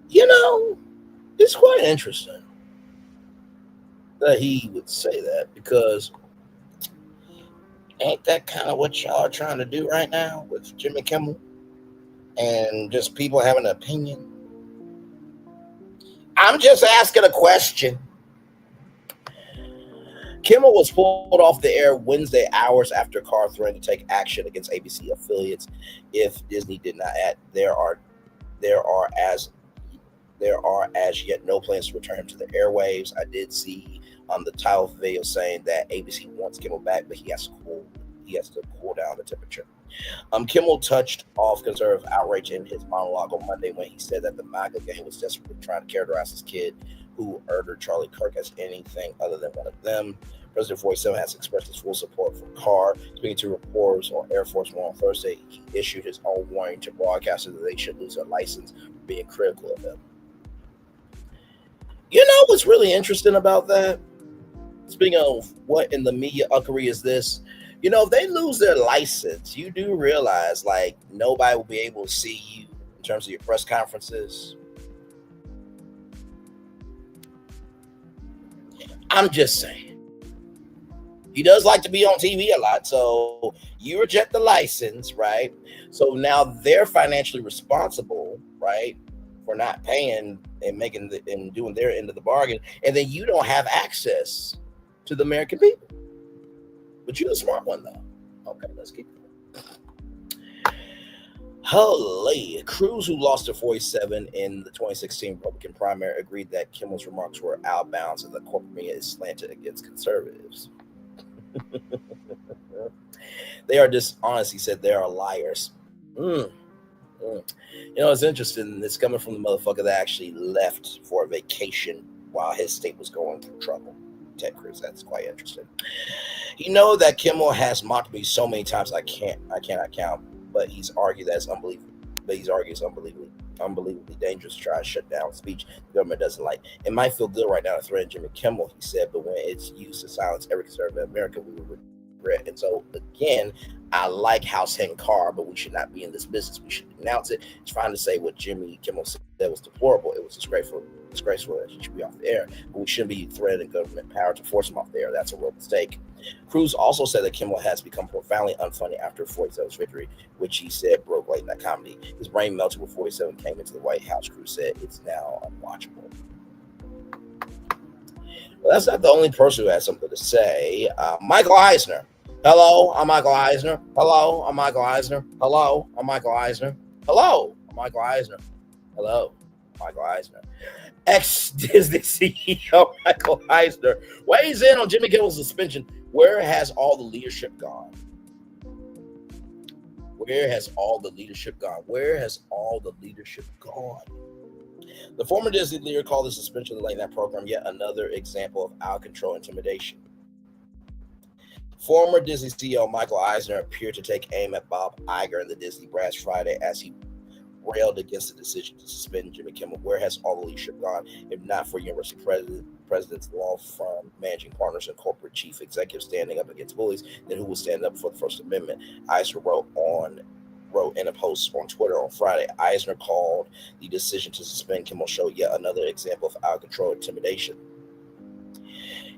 You know, it's quite interesting that he would say that, because ain't that kind of what y'all are trying to do right now with Jimmy Kimmel and just people having an opinion? I'm just asking a question. Kimmel was pulled off the air Wednesday, hours after Carr threatened to take action against ABC affiliates if Disney did not act. There are as yet no plans to return him to the airwaves. I did see the title of the video saying that ABC wants Kimmel back, but he has to cool down the temperature. Kimmel touched off conservative outrage in his monologue on Monday when he said that the MAGA gang was desperately trying to characterize his kid who murdered Charlie Kirk as anything other than one of them. President 47 has expressed his full support for Carr. Speaking to reporters on Air Force One on Thursday, he issued his own warning to broadcasters that they should lose their license for being critical of him. You know what's really interesting about that? Speaking of what in the media uckery is this, you know, if they lose their license, you do realize, like, nobody will be able to see you in terms of your press conferences. I'm just saying. He does like to be on TV a lot, so you reject the license, right? So now they're financially responsible, right, for not paying and doing their end of the bargain, and then you don't have access to the American people. But you're the smart one, though. Okay, let's keep going. Holy. Cruz, who lost to 47 in the 2016 Republican primary, agreed that Kimmel's remarks were out of bounds and the corporate media is slanted against conservatives. They are dishonest, he said. They are liars. You know, it's interesting. It's coming from the motherfucker that actually left for a vacation while his state was going through trouble. Ted Cruz. That's quite interesting. You know that Kimmel has mocked me so many times I cannot count. But he's argued that it's unbelievable. But he's argued it's unbelievably dangerous to try to shut down speech the government doesn't like. It might feel good right now to threaten Jimmy Kimmel, he said, but when it's used to silence every conservative in America, we will regret. And so again, I like house and car, but we should not be in this business. We should denounce it. Trying to say what Jimmy Kimmel said was deplorable. It was disgraceful that he should be off the air. But we shouldn't be threatening government power to force him off the air. That's a real mistake. Cruz also said that Kimmel has become profoundly unfunny after 47's victory, which he said broke late night comedy. His brain melted when 47 came into the White House. Cruz said it's now unwatchable. Well, that's not the only person who has something to say. Michael Eisner. Hello, I'm Michael Eisner. Hello, I'm Michael Eisner. Hello, I'm Michael Eisner. Hello, I'm Michael Eisner. Hello, Michael Eisner. Ex-Disney CEO Michael Eisner weighs in on Jimmy Kimmel's suspension. Where has all the leadership gone? Where has all the leadership gone? Where has all the leadership gone? The former Disney leader called the suspension of the late night program yet another example of out-of-control intimidation. Former Disney CEO Michael Eisner appeared to take aim at Bob Iger and the Disney brass Friday as he railed against the decision to suspend Jimmy Kimmel. Where has all the leadership gone, if not for University presidents, law firm, managing partners, and corporate chief executives standing up against bullies? Then who will stand up for the First Amendment? Eisner wrote in a post on Twitter on Friday. Eisner called the decision to suspend Kimmel show yet another example of out-of-control intimidation.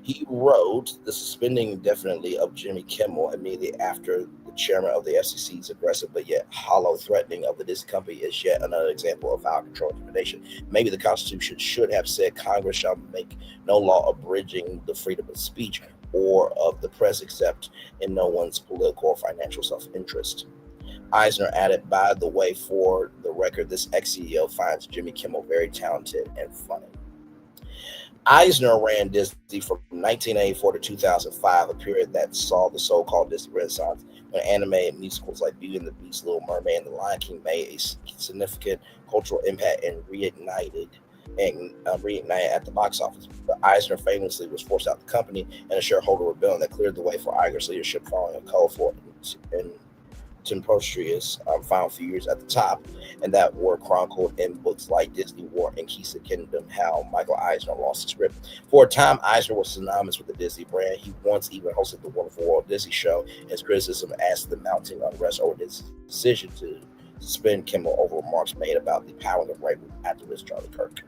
He wrote, the suspending indefinitely of Jimmy Kimmel immediately after the chairman of the FCC's aggressive but yet hollow threatening of the Disney company is yet another example of out-of-control intimidation. Maybe the Constitution should have said Congress shall make no law abridging the freedom of speech or of the press except in no one's political or financial self-interest. Eisner added, by the way, for the record, this ex-CEO finds Jimmy Kimmel very talented and funny. Eisner ran Disney from 1984 to 2005, a period that saw the so-called Disney Renaissance, when animated musicals like Beauty and the Beast, Little Mermaid, and The Lion King made a significant cultural impact and reignited at the box office. But Eisner famously was forced out of the company, and a shareholder rebellion that cleared the way for Iger's leadership following a colorful and tempestuous final few years at the top, and that were chronicled in books like Disney War and Keys to the Kingdom, how Michael Eisner lost his grip. For a time, Eisner was synonymous with the Disney brand. He once even hosted the Wonderful Walt Disney Show. His criticism asked the mounting unrest over his decision to suspend Kimmel over remarks made about the power of right activist Charlie Kirk.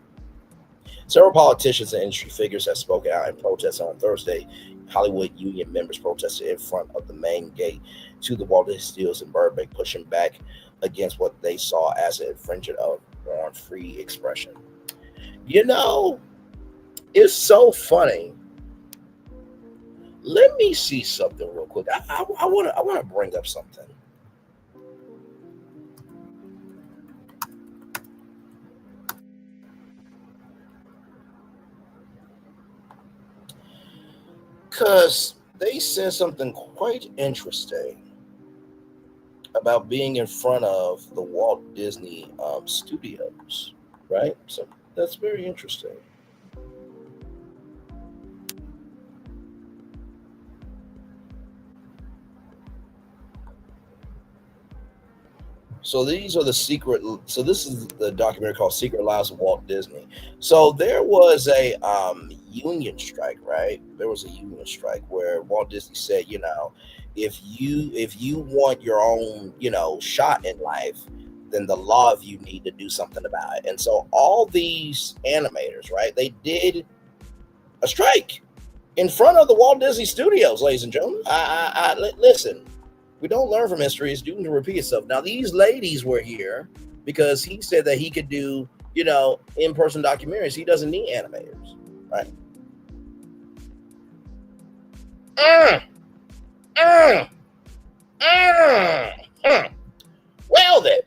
Several politicians and industry figures have spoken out in protest on Thursday. Hollywood union members protested in front of the main gate to the Walt Disney Studios in Burbank, pushing back against what they saw as an infringement on free expression. You know, it's so funny. Let me see something real quick. I want to bring up something. Because they said something quite interesting about being in front of the Walt Disney Studios, right? So that's very interesting. So these are the secret. So this is the documentary called Secret Lives of Walt Disney. So there was a union strike, right? There was a union strike where Walt Disney said, you know, if you want your own, you know, shot in life, then the law of you need to do something about it. And so all these animators, right, they did a strike in front of the Walt Disney Studios, ladies and gentlemen. Listen. We don't learn from history. It's doomed to repeat itself. Now, these ladies were here because he said that he could do, you know, in-person documentaries. He doesn't need animators, right? Well, then.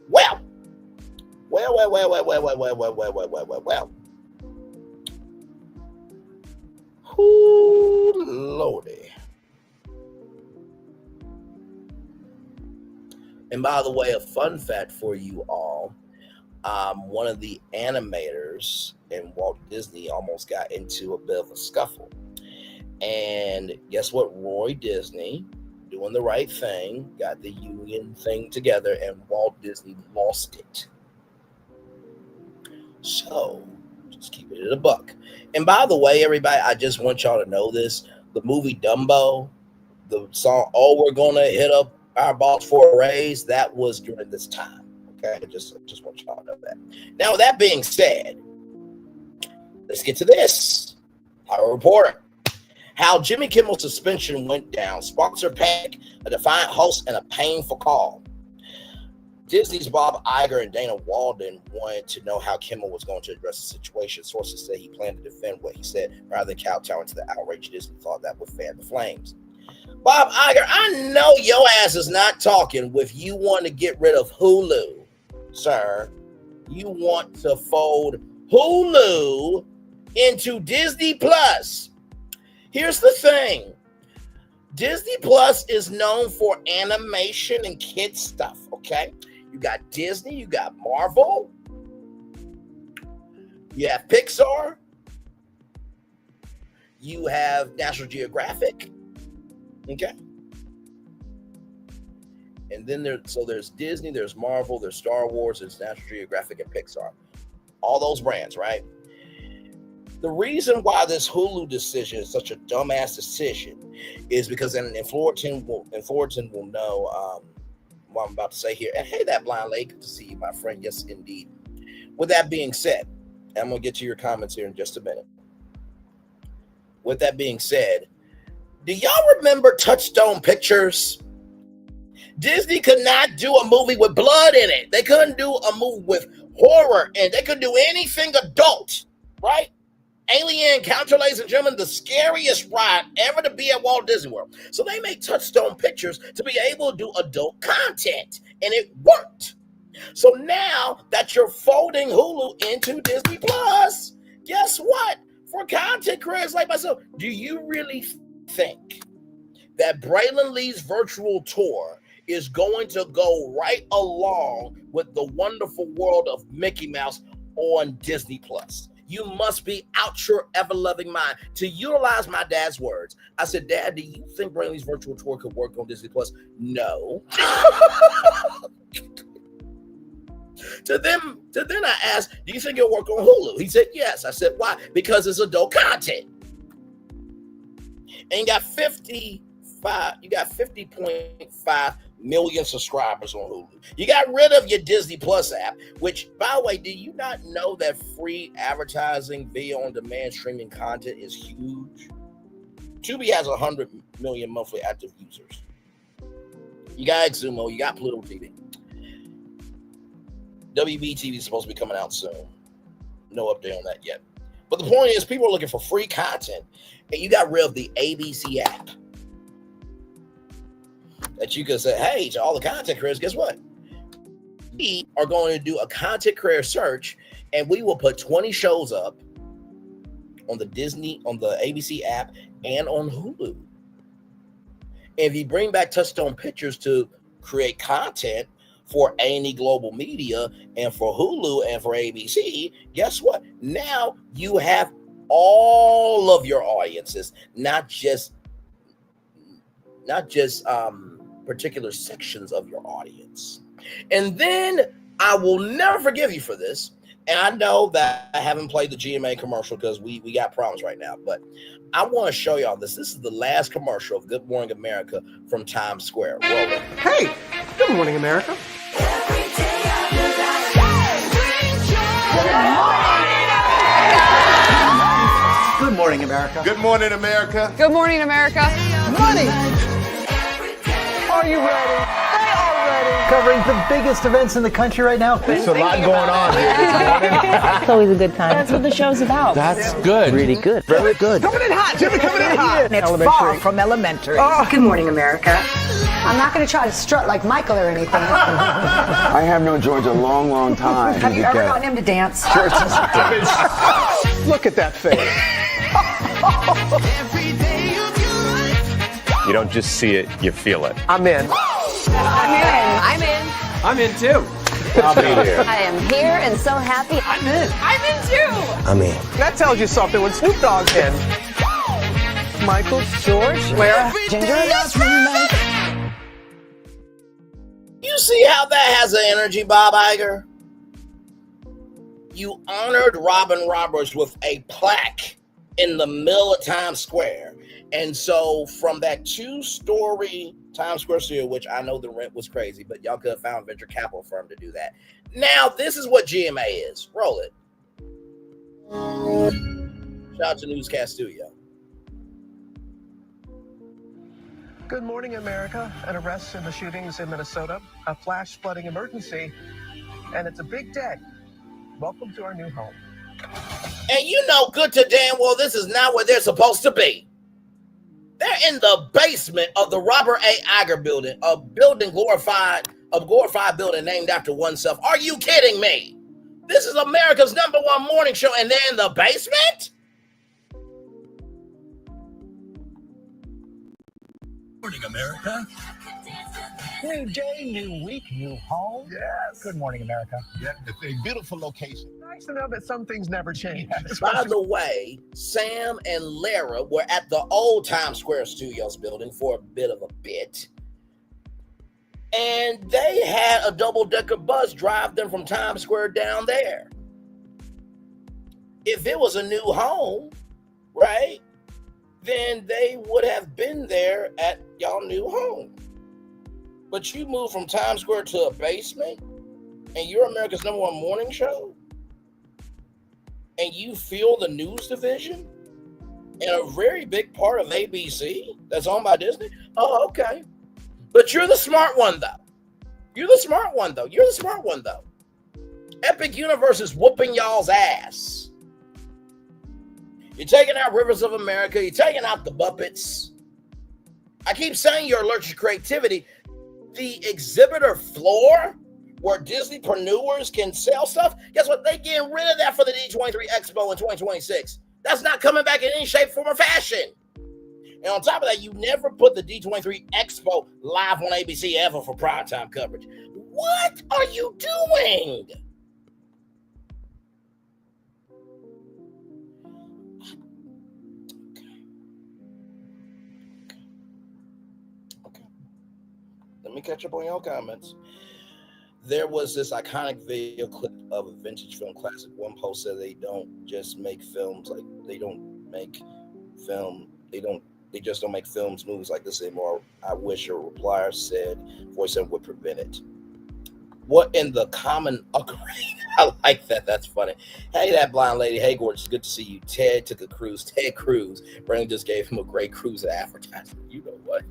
Well. Ooh, Lordy. And by the way, a fun fact for you all, one of the animators in Walt Disney almost got into a bit of a scuffle. And guess what? Roy Disney, doing the right thing, got the union thing together, and Walt Disney lost it. So, just keep it $1. And by the way, everybody, I just want y'all to know this. The movie Dumbo, the song, "Oh, we're gonna hit up our boss for a raise," that was during this time. Okay, just want y'all to know that. Now, with that being said, let's get to this. Our reporter. How Jimmy Kimmel's suspension went down, sponsor panic, a defiant host, and a painful call. Disney's Bob Iger and Dana Walden wanted to know how Kimmel was going to address the situation. Sources say he planned to defend what he said rather than kowtow to the outrage. Disney thought that would fan the flames. Bob Iger, I know your ass is not talking with you wanting to get rid of Hulu, sir. You want to fold Hulu into Disney Plus. Here's the thing. Disney Plus is known for animation and kid stuff, okay? You got Disney, you got Marvel, you have Pixar, you have National Geographic, okay? And then there's Disney, there's Marvel, there's Star Wars, there's National Geographic, and Pixar. All those brands, right? The reason why this Hulu decision is such a dumbass decision is because, and Fullerton will know what I'm about to say here. And hey, that blind lady, good to see you, my friend. Yes, indeed. With that being said, I'm going to get to your comments here in just a minute. With that being said, do y'all remember Touchstone Pictures? Disney could not do a movie with blood in it. They couldn't do a movie with horror, and they couldn't do anything adult, right? Alien Encounter, ladies and gentlemen, the scariest ride ever to be at Walt Disney World. So they made Touchstone Pictures to be able to do adult content, and it worked. So now that you're folding Hulu into Disney Plus, guess what? For content creators like myself, do you really think that Braylon Lee's virtual tour is going to go right along with the wonderful world of Mickey Mouse on Disney Plus? You must be out your ever-loving mind. To utilize my dad's words, I said, Dad, do you think Braylon's virtual tour could work on Disney Plus? No. To then I asked, do you think it'll work on Hulu? He said, yes. I said, why? Because it's adult content. And you got 50.5 million subscribers on Hulu. You got rid of your Disney Plus app, which, by the way, do you not know that free advertising video on demand streaming content is huge? Tubi has 100 million monthly active users. You got Xumo, you got Pluto TV. WB TV is supposed to be coming out soon. No update on that yet. But the point is, people are looking for free content, and you got rid of the ABC app. That you can say, hey, to all the content creators, guess what? We are going to do a content creator search, and we will put 20 shows up on the ABC app, and on Hulu. And if you bring back Touchstone Pictures to create content for A&E Global Media and for Hulu and for ABC, guess what? Now you have all of your audiences, not just particular sections of your audience. And then I will never forgive you for this. And I know that I haven't played the GMA commercial because we got problems right now, but I want to show y'all this. This is the last commercial of Good Morning America from Times Square. Roll it. Hey, Good Morning America. Good morning, America. Good morning, America. Good morning, America. Money. Are you ready? They are ready. Covering the biggest events in the country right now. There's a lot going on here. It's always a good time. That's what the show's about. That's good. Really good. Very good. Coming in hot. Jimmy coming in hot. It's far from elementary. Oh. Good morning, America. I'm not going to try to strut like Michael or anything. I have known George a long, long time. Have you ever gotten him to dance? Look at that face. You don't just see it, you feel it. I'm in. I'm in. I'm in too. I'll be here. I am here and so happy. I'm in. I'm in too. I'm in. That tells you something when Snoop Dogg's in. Michael, George, Lara, Ginger. You see how that has an energy, Bob Iger? You honored Robin Roberts with a plaque in the middle of Times Square. And so from that 2-story Times Square studio, which I know the rent was crazy, but y'all could have found a venture capital firm to do that. Now, this is what GMA is. Roll it. Shout out to Newscast Studio. Good morning, America. An arrest in the shootings in Minnesota, a flash flooding emergency, and it's a big day. Welcome to our new home. And you know good to damn well this is not where they're supposed to be. They're in the basement of the Robert A. Iger building, a glorified building named after oneself. Are you kidding me? This is America's #1 morning show, and they're in the basement? Morning, America. New day, new week, new home. Yes. Good morning, America. Yeah, it's a beautiful location. Nice to know that some things never change. By the way, Sam and Lara were at the old Times Square Studios building for a bit of a bit. And they had a double-decker bus drive them from Times Square down there. If it was a new home, right, then they would have been there at y'all new home. But you moved from Times Square to a basement, and you're America's #1 morning show, and you feel the news division and a very big part of ABC that's owned by Disney? Oh, okay. But you're the smart one, though. You're the smart one, though. Epic Universe is whooping y'all's ass. You're taking out Rivers of America. You're taking out the Muppets. I keep saying you're allergic to creativity. The exhibitor floor where Disneypreneurs can sell stuff, guess what? They getting rid of that for the D23 Expo in 2026. That's not coming back in any shape, form, or fashion. And on top of that, you never put the D23 Expo live on ABC ever for primetime coverage. What are you doing? Okay. Let me catch up on your comments. There was this iconic video clip of a vintage film classic. One post said they don't just make films like they just don't make films, movies like this anymore. I wish a replier said voice would prevent it. What in the common occurring? I like that. That's funny. Hey, that blind lady. Hey, gorgeous. Good to see you. Ted took a cruise. Ted Cruz. Brandon just gave him a great cruise at advertising. You know what?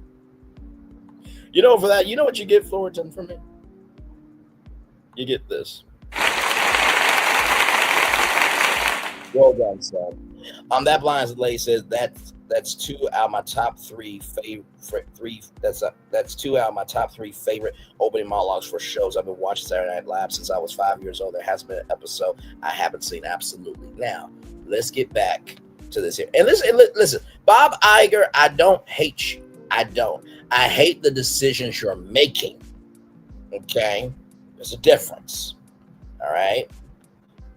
You know, for that, you know what you get, Florian, from me? You get this. Well done, son. That blind lady says that's 2 out of my top three favorite. That's 2 out of my top 3 favorite opening monologues for shows. I've been watching Saturday Night Live since I was 5 years old. There hasn't been an episode I haven't seen. Absolutely. Now let's get back to this here. And listen, Bob Iger. I don't hate you. I don't. I hate the decisions you're making. Okay, there's a difference. All right.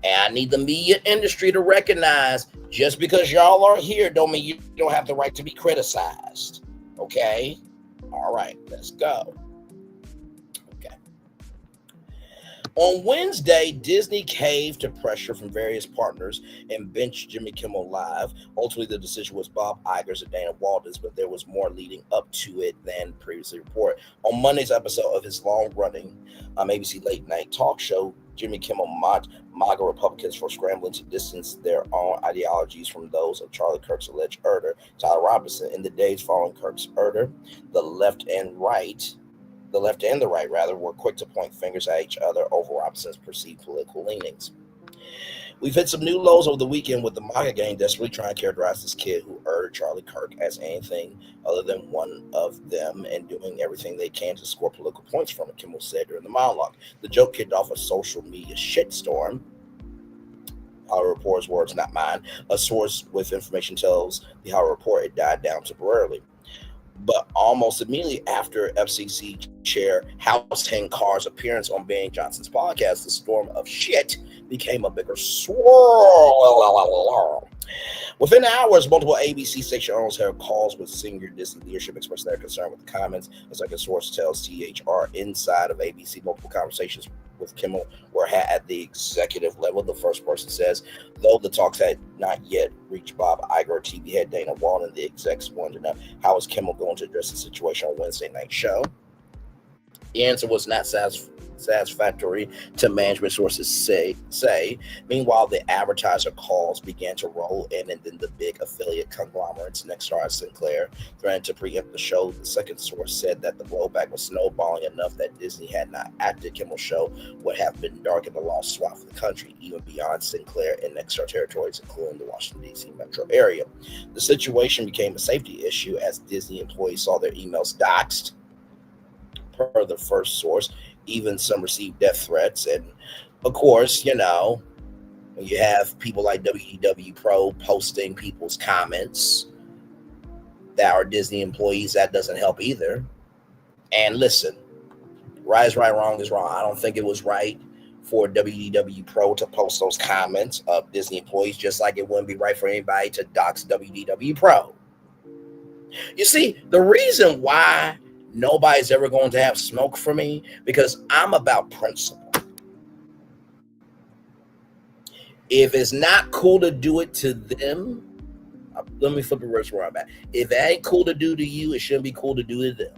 And I need the media industry to recognize just because y'all are here don't mean you don't have the right to be criticized. Okay? All right, let's go. Okay. On Wednesday, Disney caved to pressure from various partners and benched Jimmy Kimmel Live. Ultimately, the decision was Bob Iger's and Dana Walden's, but there was more leading up to it than previously reported. On Monday's episode of his long-running ABC late-night talk show, Jimmy Kimmel mocked MAGA Republicans for scrambling to distance their own ideologies from those of Charlie Kirk's alleged murderer, Tyler Robinson. In the days following Kirk's murder, the left and the right were quick to point fingers at each other over Robinson's perceived political leanings. We've hit some new lows over the weekend with the MAGA gang desperately trying to characterize this kid who murdered Charlie Kirk as anything other than one of them and doing everything they can to score political points from it, Kimmel said during the monologue. The joke kicked off a social media shitstorm. Hollywood Report's words, not mine. A source with information tells the Hollywood Report it died down temporarily. But almost immediately after FCC Chair House Hen Carr's appearance on Ben Johnson's podcast, the storm of shit became a bigger swirl. Within hours, multiple ABC station owners held calls with senior Disney leadership expressing their concern with the comments. As like a source tells THR inside of ABC, multiple conversations with Kimmel were had at the executive level. The first person says, though the talks had not yet reached Bob Iger, TV head Dana Walden, the execs wanted to know how is Kimmel going to address the situation on Wednesday night show. The answer was not satisfactory to management sources say. Meanwhile, the advertiser calls began to roll in, and then the big affiliate conglomerates, Nexstar and Sinclair, threatened to preempt the show. The second source said that the blowback was snowballing enough that Disney had not acted. Kimmel's show would have been dark in the lost swath of the country, even beyond Sinclair and Nexstar territories, including the Washington, D.C. metro area. The situation became a safety issue as Disney employees saw their emails doxed, per the first source. Even some received death threats. And of course, you know, when you have people like WDW Pro posting people's comments that are Disney employees, that doesn't help either. And listen, right is right, wrong is wrong. I don't think it was right for WDW Pro to post those comments of Disney employees, just like it wouldn't be right for anybody to dox WDW Pro. You see, the reason why nobody's ever going to have smoke for me, because I'm about principle. If it's not cool to do it to them, let me flip it reverse where I'm at. If it ain't cool to do to you, it shouldn't be cool to do to them.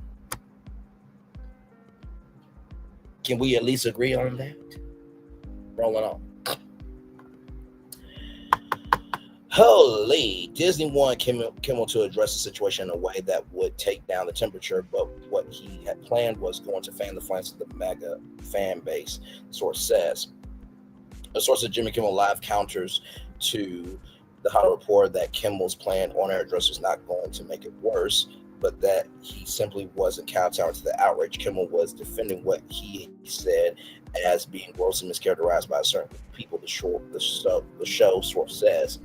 Can we at least agree on that? Rolling on. Holy, Disney wanted Kimmel to address the situation in a way that would take down the temperature, but what he had planned was going to fan the flames of the mega fan base, the source says. A source of Jimmy Kimmel Live counters to the Hollywood Report that Kimmel's planned on-air address was not going to make it worse, but that he simply wasn't kowtowing to the outrage. Kimmel was defending what he said as being grossly mischaracterized by certain people, the show source says.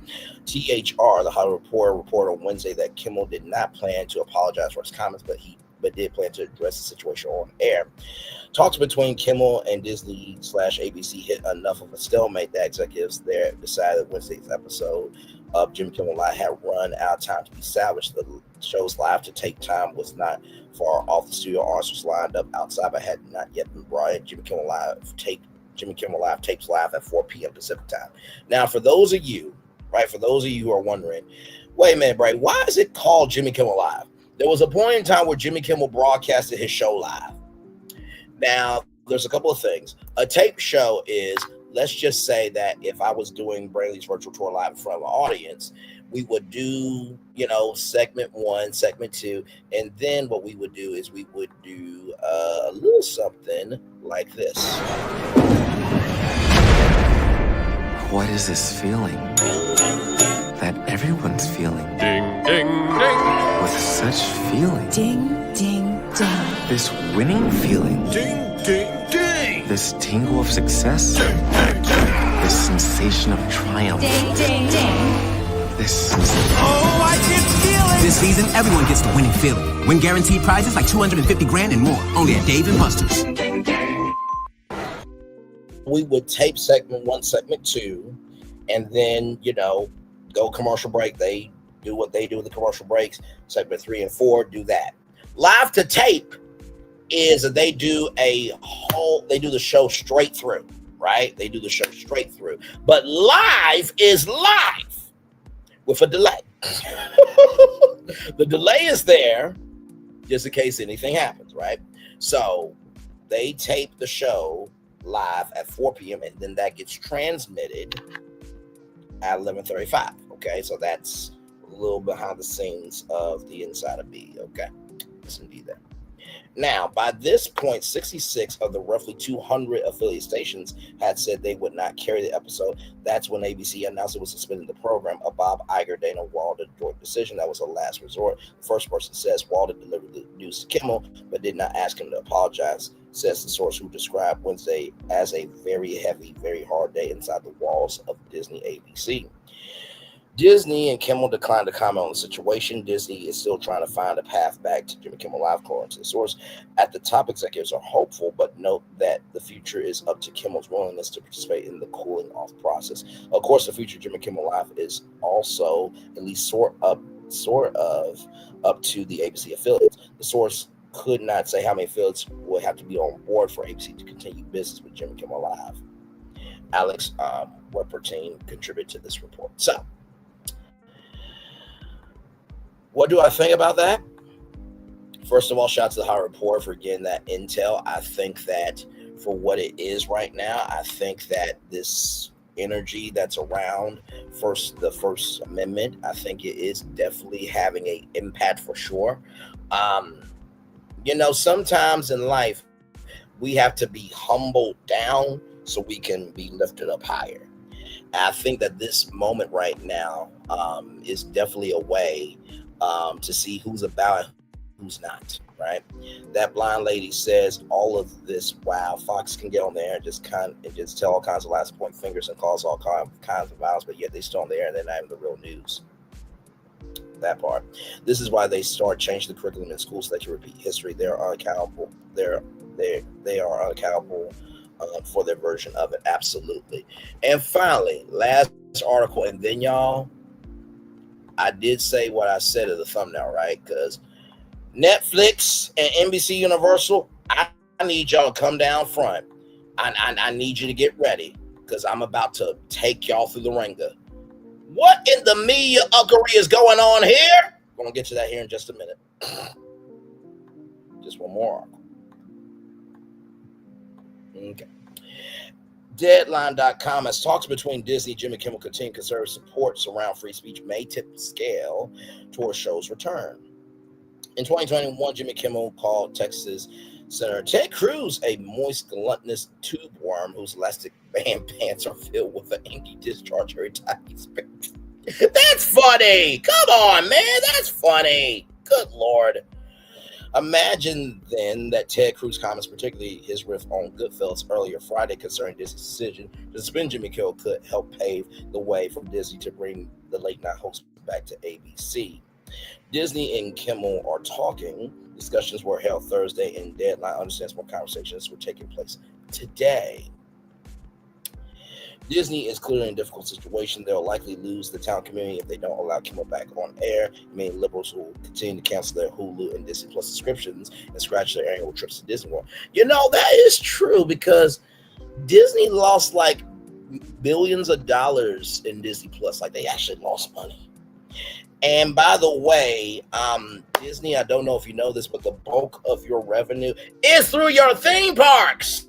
THR, the Hollywood Reporter, reported on Wednesday that Kimmel did not plan to apologize for his comments, but did plan to address the situation on air. Talks between Kimmel and Disney/ABC hit enough of a stalemate that executives there decided Wednesday's episode of Jimmy Kimmel Live had run out of time to be salvaged. The show's live to tape time was not far off. The studio artists was lined up outside, but had not yet been brought in. Jimmy Kimmel Live tapes live at 4 p.m. Pacific time. Now, for those of you who are wondering, wait a minute, Bray, why is it called Jimmy Kimmel Live? There was a point in time where Jimmy Kimmel broadcasted his show live. Now, there's a couple of things. A tape show is, let's just say that if I was doing Braylon's virtual tour live in front of an audience, we would do, segment 1, segment 2, and then what we would do is we would do a little something like this. What is this feeling that everyone's feeling? Ding, ding, ding. With such feeling. Ding, ding, ding. This winning feeling. Ding, ding, ding. This tingle of success. This sensation of triumph. Ding, ding, ding. Oh, I can feel it! This season, everyone gets the winning feeling. Win guaranteed prizes like $250,000 and more. Only at Dave & Buster's. We would tape segment 1, segment 2, and then, go commercial break. They do what they do with the commercial breaks. Segment 3 and 4, do that. Live to tape is that they do the show straight through, right? They do the show straight through. But live is live with a delay. The delay is there just in case anything happens, right? So they tape the show live at 4 p.m. and then that gets transmitted at 11:35. Okay, so that's a little behind the scenes of the Inside of B. Okay, let's indeed that. Now, by this point, 66 of the roughly 200 affiliate stations had said they would not carry the episode. That's when ABC announced it was suspending the program. A Bob Iger, Dana Walden joint decision. That was a last resort. The first person says Walden delivered the news to Kimmel, but did not ask him to apologize, says the source who described Wednesday as a very heavy, very hard day inside the walls of Disney ABC. Disney and Kimmel declined to comment on the situation. Disney is still trying to find a path back to Jimmy Kimmel Live, according to the source. At the top, executives are hopeful, but note that the future is up to Kimmel's willingness to participate in the cooling off process. Of course, the future of Jimmy Kimmel Live is also at least sort of up to the ABC affiliates. The source could not say how many affiliates would have to be on board for ABC to continue business with Jimmy Kimmel Live. Alex Weppertine contributed to this report. So, what do I think about that? First of all, shout out to the Hot Report for getting that intel. I think that for what it is right now, I think that this energy that's around the First Amendment, I think it is definitely having an impact for sure. Sometimes in life, we have to be humbled down so we can be lifted up higher. I think that this moment right now is definitely a way to see who's about and who's not, right? That blind lady says all of this. Wow, Fox can get on there and just tell all kinds of lies, point fingers, and cause all kinds of violence, but yet they still on the air and they're not even the real news. That part. This is why they start changing the curriculum in schools so that you repeat history. They are unaccountable. They are unaccountable for their version of it. Absolutely. And finally, last article, and then y'all, I did say what I said in the thumbnail, right? Because Netflix and NBC Universal, I need y'all to come down front. I need you to get ready because I'm about to take y'all through the ringer. What in the media uckery is going on here? I'm going to get to that here in just a minute. Just one more article. Okay. Deadline.com, as talks between Disney and Jimmy Kimmel continue, conservative support around free speech may tip the scale towards show's return. In 2021, Jimmy Kimmel called Texas Senator Ted Cruz a moist, gluttonous tube worm whose elastic band pants are filled with an inky discharge every time he speaks. That's funny. Come on, man. That's funny. Good Lord. Imagine then that Ted Cruz comments, particularly his riff on Goodfellas earlier Friday concerning Disney's decision to suspend Jimmy Kimmel, could help pave the way for Disney to bring the late night host back to ABC. Disney and Kimmel are talking. Discussions were held Thursday, and Deadline understands more conversations were taking place today. Disney is clearly in a difficult situation. They'll likely lose the talent community if they don't allow Kimmel back on air. Many liberals will continue to cancel their Hulu and Disney Plus subscriptions and scratch their annual trips to Disney World. That is true because Disney lost like billions of dollars in Disney Plus. Like they actually lost money. And by the way, Disney, I don't know if you know this, but the bulk of your revenue is through your theme parks.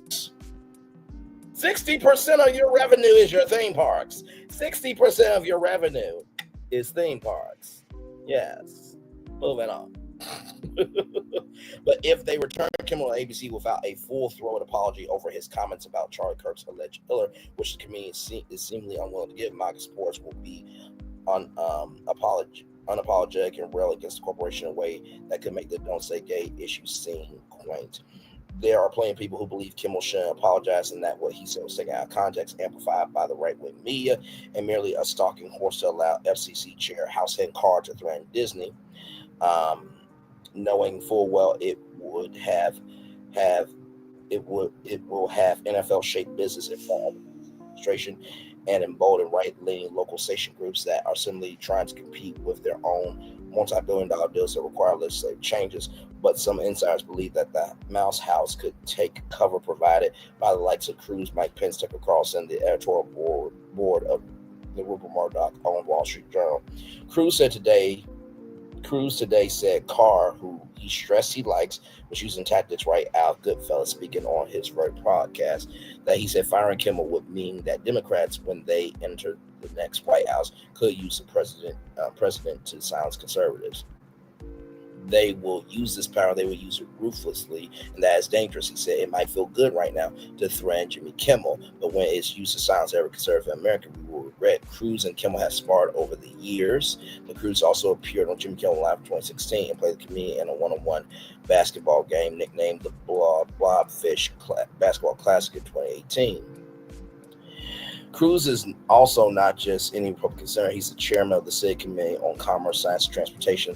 60% of your revenue is your theme parks. 60% of your revenue is theme parks. Yes. Moving on. But if they return Kimmel on ABC without a full-throated apology over his comments about Charlie Kirk's alleged killer, which the comedian is seemingly unwilling to give, MAGA supporters will be unapologetic and rail against the corporation in a way that could make the Don't Say Gay issue seem quaint. There are plenty of people who believe Kimmel shouldn't apologize and that what he said was taken out of context, amplified by the right-wing media, and merely a stalking horse to allow FCC Chair House Head Carr to threaten Disney, knowing full well it will have NFL-shaped business administration and embolden right-leaning local station groups that are simply trying to compete with their own multi-billion-dollar deals that require legislative changes. But some insiders believe that the Mouse House could take cover provided by the likes of Cruz, Mike Pence, Tucker Carlson, the editorial board of the Rupert Murdoch-owned Wall Street Journal. Cruz today said Carr, who he stressed he likes, was using tactics right out of Goodfellas, speaking on his very podcast, that he said firing Kimmel would mean that Democrats, when they enter the next White House, could use the president to silence conservatives. They will use this power. They will use it ruthlessly, and that is dangerous. He said it might feel good right now to threaten Jimmy Kimmel, but when it's used to silence every conservative in America, we will regret. Cruz and Kimmel have sparred over the years. But Cruz also appeared on Jimmy Kimmel Live in 2016 and played the comedian in a one-on-one basketball game nicknamed the Blobfish Basketball Classic in 2018. Cruz is also not just any Republican senator. He's the chairman of the Senate Committee on Commerce, Science, and Transportation,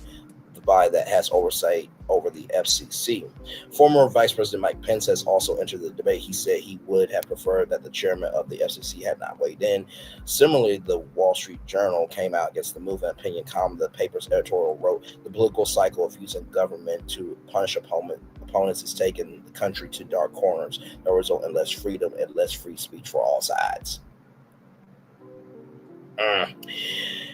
the the body that has oversight over the FCC. Former Vice President Mike Pence has also entered the debate. He said he would have preferred that the chairman of the FCC had not weighed in. Similarly, the Wall Street Journal came out against the move. An opinion column. The paper's editorial wrote, "The political cycle of using government to punish opponents is taking the country to dark corners that result in less freedom and less free speech for all sides."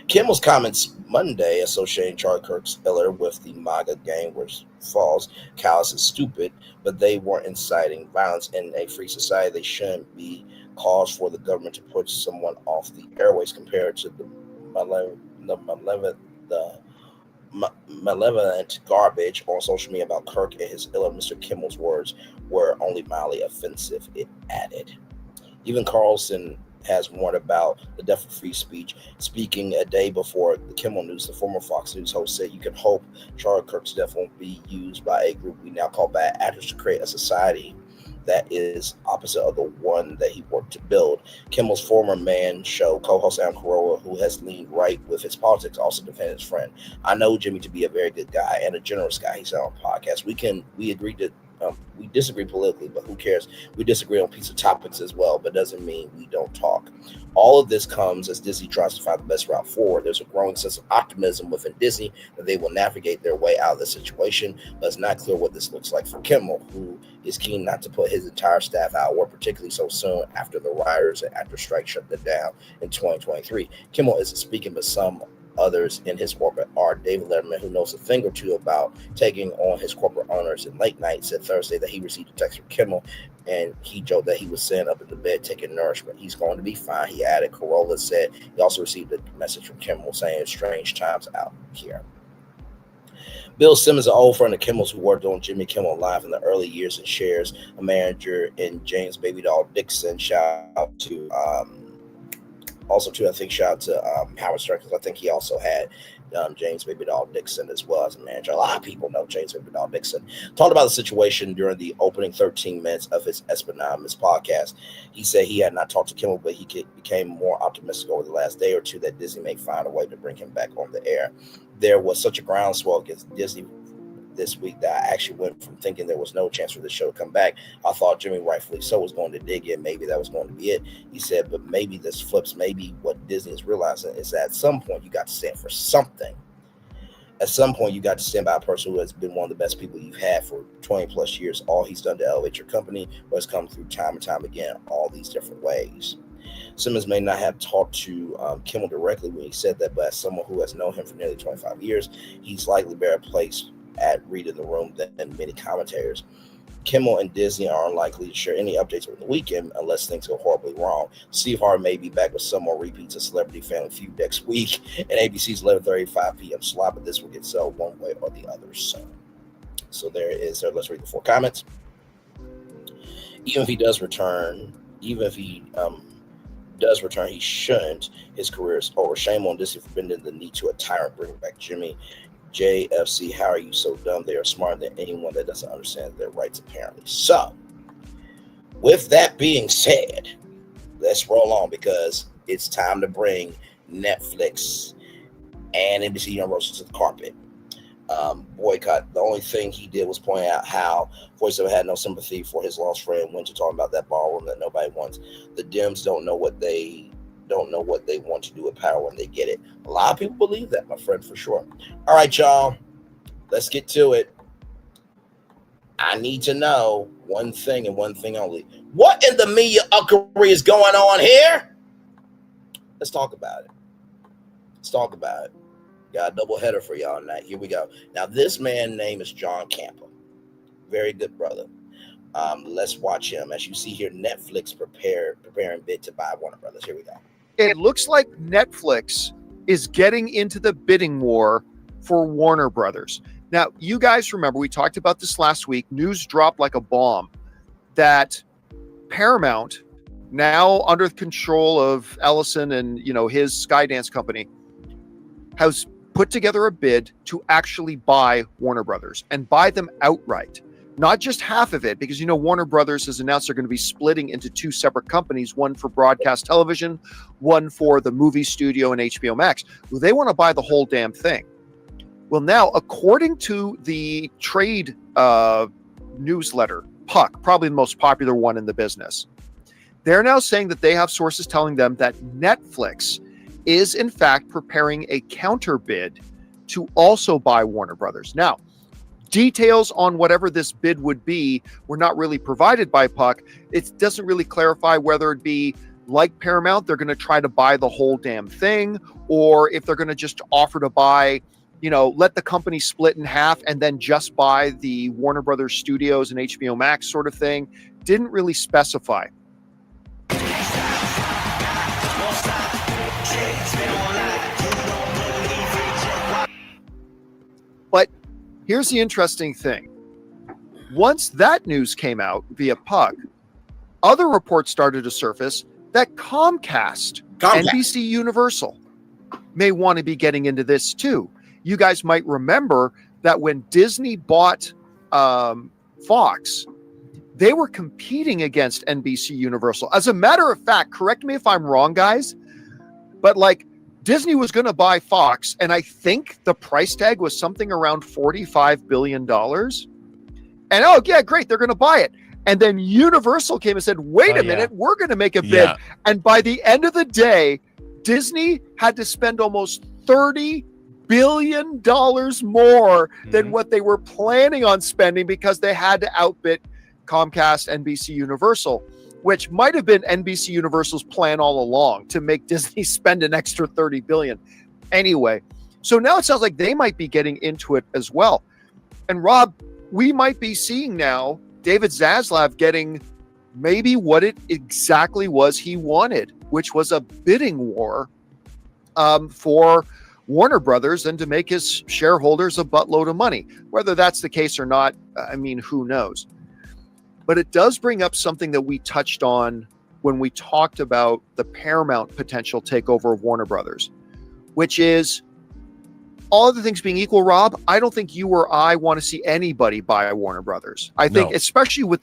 Kimmel's comments Monday associating Charlie Kirk's Iller with the MAGA gang were false, callous, and stupid, but they weren't inciting violence. In a free society, they shouldn't be cause for the government to push someone off the airways compared to the malevolent garbage on social media about Kirk and his Iller. Mr. Kimmel's words were only mildly offensive, it added. Even Carlson has warned about the death of free speech. Speaking a day before the Kimmel News, the former Fox News host said, "You can hope Charlie Kirk's death won't be used by a group we now call bad actors to create a society that is opposite of the one that he worked to build." Kimmel's former Man Show co-host Adam Carolla, who has leaned right with his politics, also defended his friend. "I know Jimmy to be a very good guy and a generous guy," he said on a podcast. We agreed to we disagree politically, but who cares? We disagree on piece of topics as well, but doesn't mean we don't talk. All of this comes as Disney tries to find the best route forward. There's a growing sense of optimism within Disney that they will navigate their way out of the situation, but it's not clear what this looks like for Kimmel, who is keen not to put his entire staff out of work, particularly so soon after the rioters and after strike shut them down in 2023. Kimmel isn't speaking, but some others in his orbit are. David Letterman, who knows a thing or two about taking on his corporate owners in late night, said Thursday that he received a text from Kimmel and he joked that he was sitting up in the bed taking nourishment. "He's going to be fine," he added. Carolla said he also received a message from Kimmel saying strange times out here. Bill Simmons, an old friend of Kimmel's who worked on Jimmy Kimmel Live in the early years and shares a manager in James Baby Doll Dixon. Shout out to Howard Stern, because I think he also had James Baby Doll Dixon as well as a manager. A lot of people know James Baby Doll Dixon. Talked about the situation during the opening 13 minutes of his Espionage podcast. He said he had not talked to Kimmel, but he became more optimistic over the last day or two that Disney may find a way to bring him back on the air. There was such a groundswell against Disney this week that I actually went from thinking there was no chance for the show to come back. I thought Jimmy, rightfully so, was going to dig in. Maybe that was going to be it. He said, but maybe this flips. Maybe what Disney is realizing is that at some point you got to stand for something. At some point you got to stand by a person who has been one of the best people you've had for 20 plus years. All he's done to elevate your company has come through time and time again, all these different ways. Simmons may not have talked to Kimmel directly when he said that, but as someone who has known him for nearly 25 years, he's likely better placed at reading the room than many commentators. Kimmel and Disney are unlikely to share any updates over the weekend unless things go horribly wrong. Steve Harvey may be back with some more repeats of Celebrity Family Feud next week and ABC's 11:35 p.m. slot, but this will get sold one way or the other. So there it is. Let's read the 4 comments. Even if he does return, he shouldn't. His career is over. Shame on Disney for bending the knee to a tyrant, bringing back Jimmy. JFC, how are you so dumb? They are smarter than anyone that doesn't understand their rights, apparently. So, with that being said, let's roll on because it's time to bring Netflix and NBC Universal to the carpet. Boycott. The only thing he did was point out how voiceover had no sympathy for his lost friend when you're talking about that ballroom that nobody wants. The Dems don't know what they want to do with power when they get it. A lot of people believe that, my friend, for sure. All right, y'all, let's get to it. I need to know one thing and one thing only. What in the mediocre is going on here? Let's talk about it. Got a double header for y'all tonight. Here we go. Now, this man's name is John Campa. Very good brother. Let's watch him. As you see here, Netflix preparing bid to buy Warner Brothers. Here we go. It looks like Netflix is getting into the bidding war for Warner Brothers. Now, you guys remember, we talked about this last week. News dropped like a bomb that Paramount, now under the control of Ellison and his Skydance company, has put together a bid to actually buy Warner Brothers and buy them outright. Not just half of it, because Warner Brothers has announced they're going to be splitting into 2 separate companies, one for broadcast television, one for the movie studio and HBO Max. They want to buy the whole damn thing. Well, now, according to the trade newsletter, Puck, probably the most popular one in the business, they're now saying that they have sources telling them that Netflix is, in fact, preparing a counter bid to also buy Warner Brothers. Now, details on whatever this bid would be were not really provided by Puck. It doesn't really clarify whether it be like Paramount, they're going to try to buy the whole damn thing, or if they're going to just offer to buy, let the company split in half and then just buy the Warner Brothers Studios and HBO Max sort of thing. Didn't really specify. But here's the interesting thing. Once that news came out via Puck, other reports started to surface that Comcast. NBC Universal may want to be getting into this too. You guys might remember that when Disney bought Fox, they were competing against NBC Universal. As a matter of fact, correct me if I'm wrong, guys, but Disney was going to buy Fox, and I think the price tag was something around $45 billion. And oh, yeah, great, they're going to buy it. And then Universal came and said, wait a minute, we're going to make a bid. Yeah. And by the end of the day, Disney had to spend almost $30 billion more than what they were planning on spending because they had to outbid Comcast, NBC Universal, which might have been NBC Universal's plan all along to make Disney spend an extra $30 billion. Anyway, so now it sounds like they might be getting into it as well. And Rob, we might be seeing now David Zaslav getting maybe what it exactly was he wanted, which was a bidding war for Warner Brothers and to make his shareholders a buttload of money. Whether that's the case or not, I mean, who knows? But it does bring up something that we touched on when we talked about the Paramount potential takeover of Warner Brothers, which is, all other things being equal, Rob, I don't think you or I want to see anybody buy Warner Brothers. I think, especially with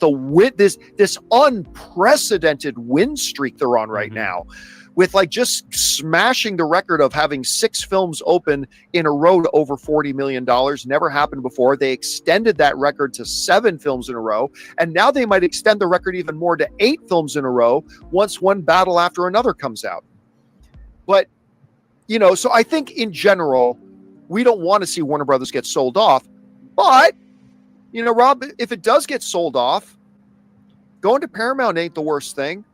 this unprecedented win streak they're on right now, with just smashing the record of having 6 films open in a row to over $40 million. Never happened before. They extended that record to 7 films in a row. And now they might extend the record even more to 8 films in a row once one battle after another comes out. But, so I think in general, we don't want to see Warner Brothers get sold off. But, Rob, if it does get sold off, going to Paramount ain't the worst thing.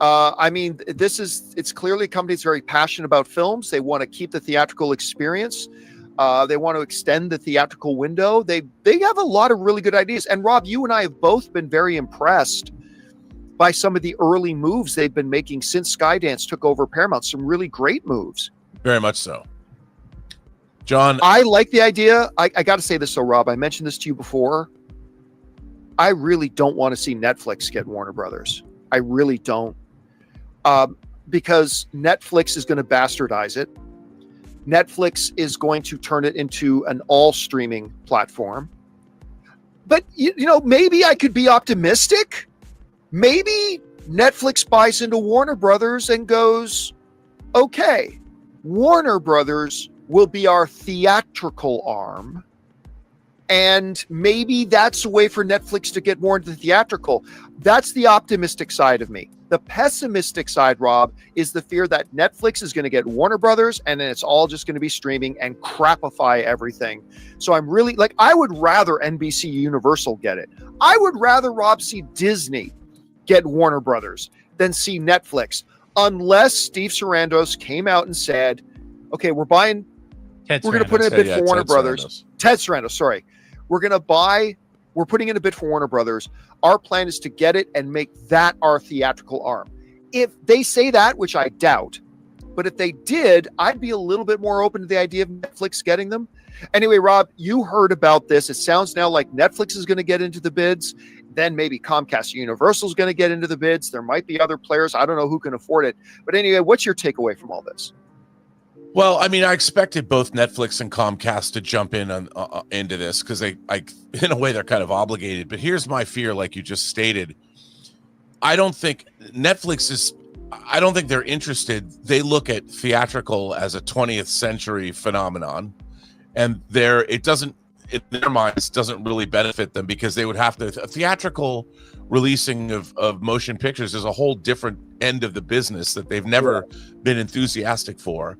I mean, it's clearly a company that's very passionate about films. They want to keep the theatrical experience. They want to extend the theatrical window. They have a lot of really good ideas. And Rob, you and I have both been very impressed by some of the early moves they've been making since Skydance took over Paramount. Some really great moves. Very much so. John, I like the idea. I got to say this though, Rob, I mentioned this to you before. I really don't want to see Netflix get Warner Brothers. I really don't. Because Netflix is going to bastardize it. Netflix is going to turn it into an all streaming platform. But, maybe I could be optimistic. Maybe Netflix buys into Warner Brothers and goes, okay, Warner Brothers will be our theatrical arm. And maybe that's a way for Netflix to get more into the theatrical. That's the optimistic side of me. The pessimistic side, Rob, is the fear that Netflix is going to get Warner Brothers and then it's all just going to be streaming and crapify everything. So I'm really I would rather NBC Universal get it. I would rather, Rob, see Disney get Warner Brothers than see Netflix, unless Steve Sarandos came out and said, okay, we're going to put in a bid for Warner Brothers. Ted Sarandos, sorry. We're putting in a bid for Warner Brothers. Our plan is to get it and make that our theatrical arm. If they say that, which I doubt, but if they did, I'd be a little bit more open to the idea of Netflix getting them. Anyway, Rob, you heard about this. It sounds now like Netflix is going to get into the bids. Then maybe Comcast Universal is going to get into the bids. There might be other players. I don't know who can afford it. But anyway, what's your takeaway from all this? Well, I mean, I expected both Netflix and Comcast to jump in into this because in a way, they're kind of obligated. But here's my fear, like you just stated. I don't think they're interested. They look at theatrical as a 20th century phenomenon. and it doesn't, in their minds, doesn't really benefit them because they would have to. A theatrical releasing of motion pictures is a whole different end of the business that they've never been enthusiastic for.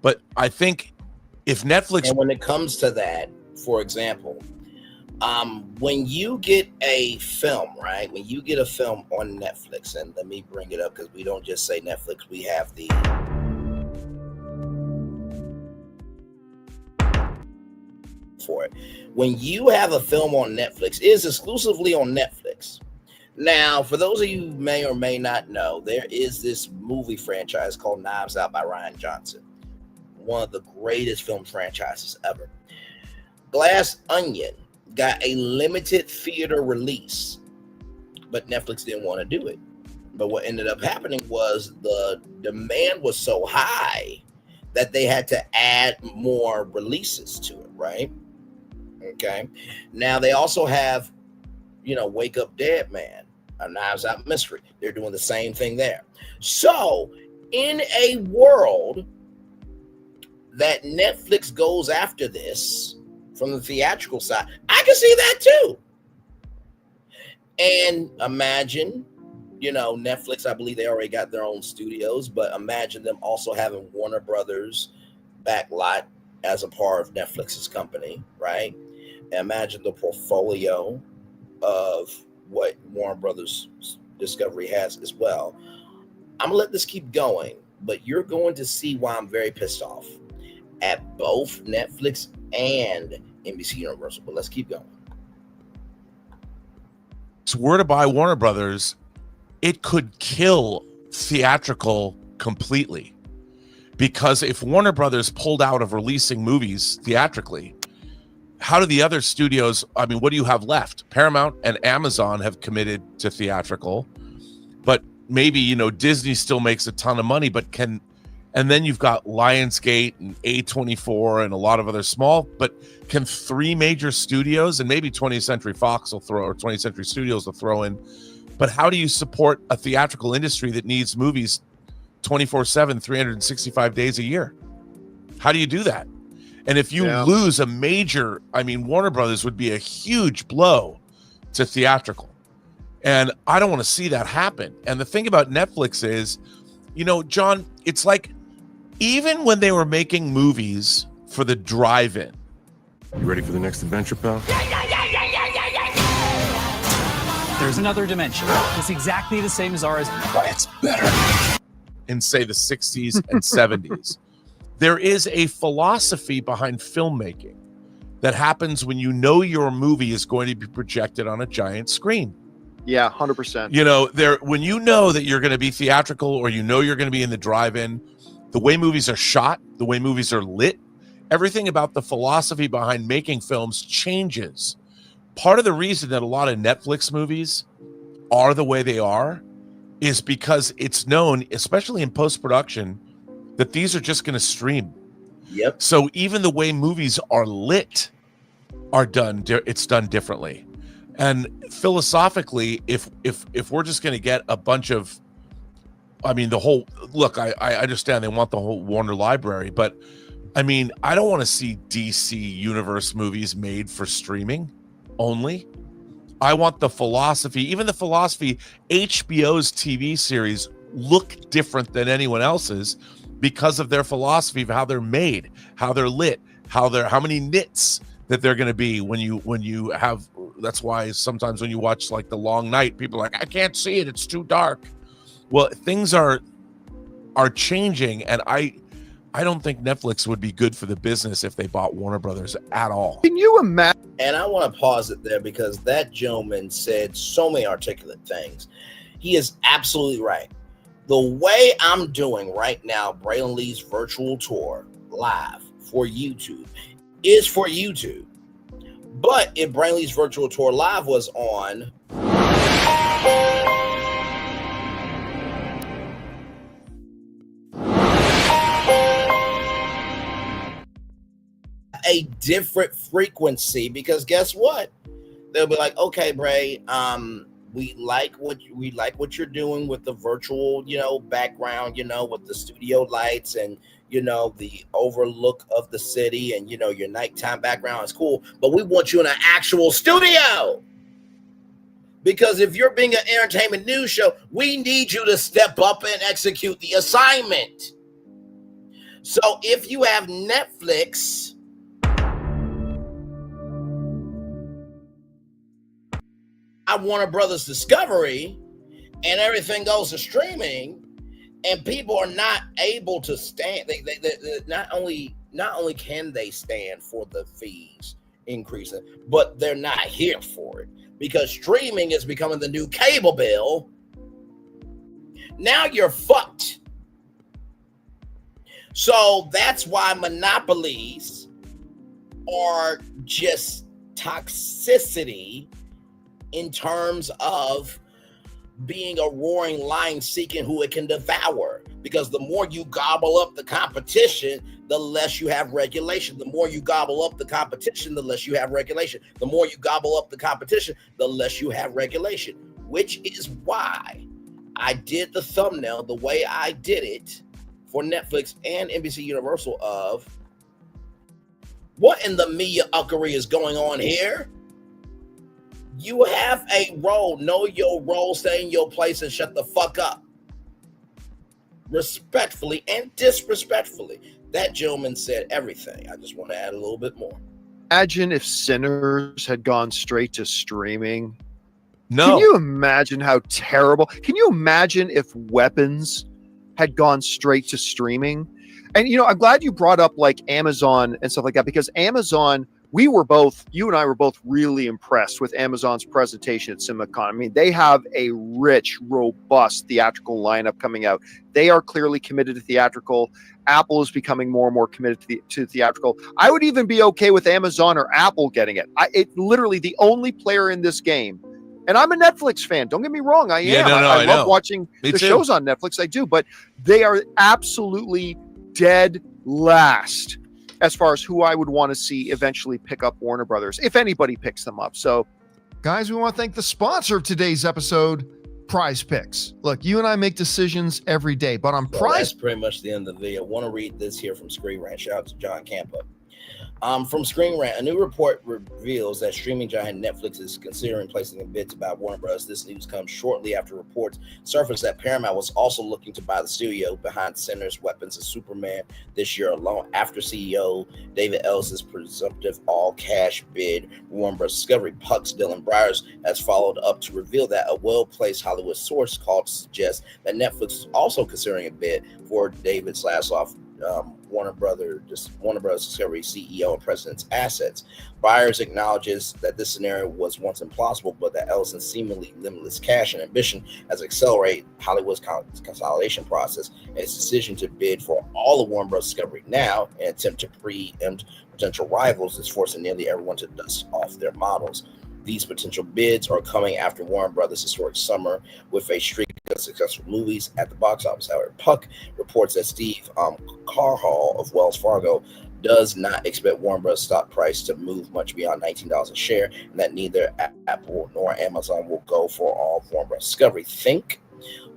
But I think if Netflix, and when it comes to that, for example, when you get a film, right? When you get a film on Netflix, and let me bring it up because we don't just say Netflix, we have the for it. When you have a film on Netflix, it is exclusively on Netflix. Now, for those of you who may or may not know, there is this movie franchise called Knives Out by Rian Johnson, one of the greatest film franchises ever. Glass Onion got a limited theater release, but Netflix didn't want to do it. But what ended up happening was the demand was so high that they had to add more releases to it, right? Okay. Now they also have, Wake Up Dead Man, a Knives Out mystery. They're doing the same thing there. So in a world that Netflix goes after this from the theatrical side, I can see that too. And imagine, Netflix, I believe they already got their own studios, but imagine them also having Warner Brothers backlot as a part of Netflix's company, right? And imagine the portfolio of what Warner Brothers Discovery has as well. I'm gonna let this keep going, but you're going to see why I'm very pissed off at both Netflix and NBC Universal. But let's keep going. were to buy Warner Brothers, it could kill theatrical completely. Because if Warner Brothers pulled out of releasing movies theatrically, how do the other studios, what do you have left? Paramount and Amazon have committed to theatrical, but maybe, Disney still makes a ton of money, but and then you've got Lionsgate and A24 and a lot of other small, but can three major studios and maybe 20th Century Fox will throw, or 20th Century Studios will throw in, but how do you support a theatrical industry that needs movies 24/7, 365 days a year? How do you do that? And if you lose a major, Warner Brothers would be a huge blow to theatrical. And I don't want to see that happen. And the thing about Netflix is, John, it's like, even when they were making movies for the drive-in. You ready for the next adventure, pal? There's another dimension. It's exactly the same as ours, but it's better. In, say, the 60s and 70s. There is a philosophy behind filmmaking that happens when your movie is going to be projected on a giant screen. Yeah, 100%. When you know that you're going to be theatrical, or you're going to be in the drive-in, the way movies are shot, the way movies are lit, everything about the philosophy behind making films changes. Part of the reason that a lot of Netflix movies are the way they are is because it's known, especially in post-production, that these are just going to stream. Yep. So even the way movies are lit it's done differently. And philosophically, if we're just going to get a bunch of, the whole, look, I understand they want the whole Warner library, but I don't want to see DC Universe movies made for streaming only. I want the philosophy, HBO's TV series look different than anyone else's because of their philosophy of how they're made, how they're lit, how many nits that they're going to be when you have. That's why sometimes when you watch like The Long Night, people are like, I can't see it, it's too dark. Well, things are changing, and I don't think Netflix would be good for the business if they bought Warner Brothers at all. Can you imagine? And I want to pause it there because that gentleman said so many articulate things. He is absolutely right. The way I'm doing right now, Braylon Lee's virtual tour live for YouTube is for YouTube. But if Braylon Lee's virtual tour live was on a different frequency, because guess what? They'll be like, okay, Bray, we like what you're doing with the virtual, background, with the studio lights, and the overlook of the city and, your nighttime background is cool, but we want you in an actual studio. Because if you're being an entertainment news show, we need you to step up and execute the assignment. So if you have Netflix, Warner Brothers Discovery, and everything goes to streaming, and people are not able to stand. They not only can they stand for the fees increasing, but they're not here for it because streaming is becoming the new cable bill. Now you're fucked. So that's why monopolies are just toxicity in terms of being a roaring lion seeking who it can devour. Because the more you gobble up the competition, the less you have regulation. The more you gobble up the competition, the less you have regulation. The more you gobble up the competition, the less you have regulation. Which is why I did the thumbnail the way I did it for Netflix and NBC Universal of what in the media-uckery is going on here? You have a role. Know your role, stay in your place, and shut the fuck up. Respectfully and disrespectfully. That gentleman said everything. I just want to add a little bit more. Imagine if Sinners had gone straight to streaming. No. Can you imagine how terrible? Can you imagine if Weapons had gone straight to streaming? And, I'm glad you brought up like Amazon and stuff like that, because Amazon, you and I were both really impressed with Amazon's presentation at CinemaCon. I mean, they have a rich, robust theatrical lineup coming out. They are clearly committed to theatrical. Apple is becoming more and more committed to theatrical. I would even be okay with Amazon or Apple getting it. It literally the only player in this game. And I'm a Netflix fan. Don't get me wrong. I am. I love watching the shows on Netflix. I do. But they are absolutely dead last as far as who I would want to see eventually pick up Warner Brothers, if anybody picks them up. So, guys, we want to thank the sponsor of today's episode, Prize Picks. Look, you and I make decisions every day, but on Prize... That's pretty much the end of the video. I want to read this here from Screen Rant. Shout out to John Campa. From Screen Rant, a new report reveals that streaming giant Netflix is considering placing a bid to buy Warner Bros. This news comes shortly after reports surfaced that Paramount was also looking to buy the studio behind Sinners, Weapons, and Superman this year alone. After CEO David Ellis's presumptive all-cash bid, Warner Bros. Discovery Puck's Dylan Byers has followed up to reveal that a well-placed Hollywood source called to suggest that Netflix is also considering a bid for David Zasloff, Warner Brothers Discovery CEO and president's assets. Byers acknowledges that this scenario was once impossible, but that Ellison's seemingly limitless cash and ambition has accelerated Hollywood's consolidation process, and its decision to bid for all of Warner Bros. Discovery now in an attempt to preempt potential rivals is forcing nearly everyone to dust off their models. These potential bids are coming after Warner Brothers' historic summer with a streak of successful movies at the box office. However, Puck reports that Steve Carhall of Wells Fargo does not expect Warner Bros. Stock price to move much beyond $19 a share, and that neither Apple nor Amazon will go for all of Warner Bros. Discovery. Think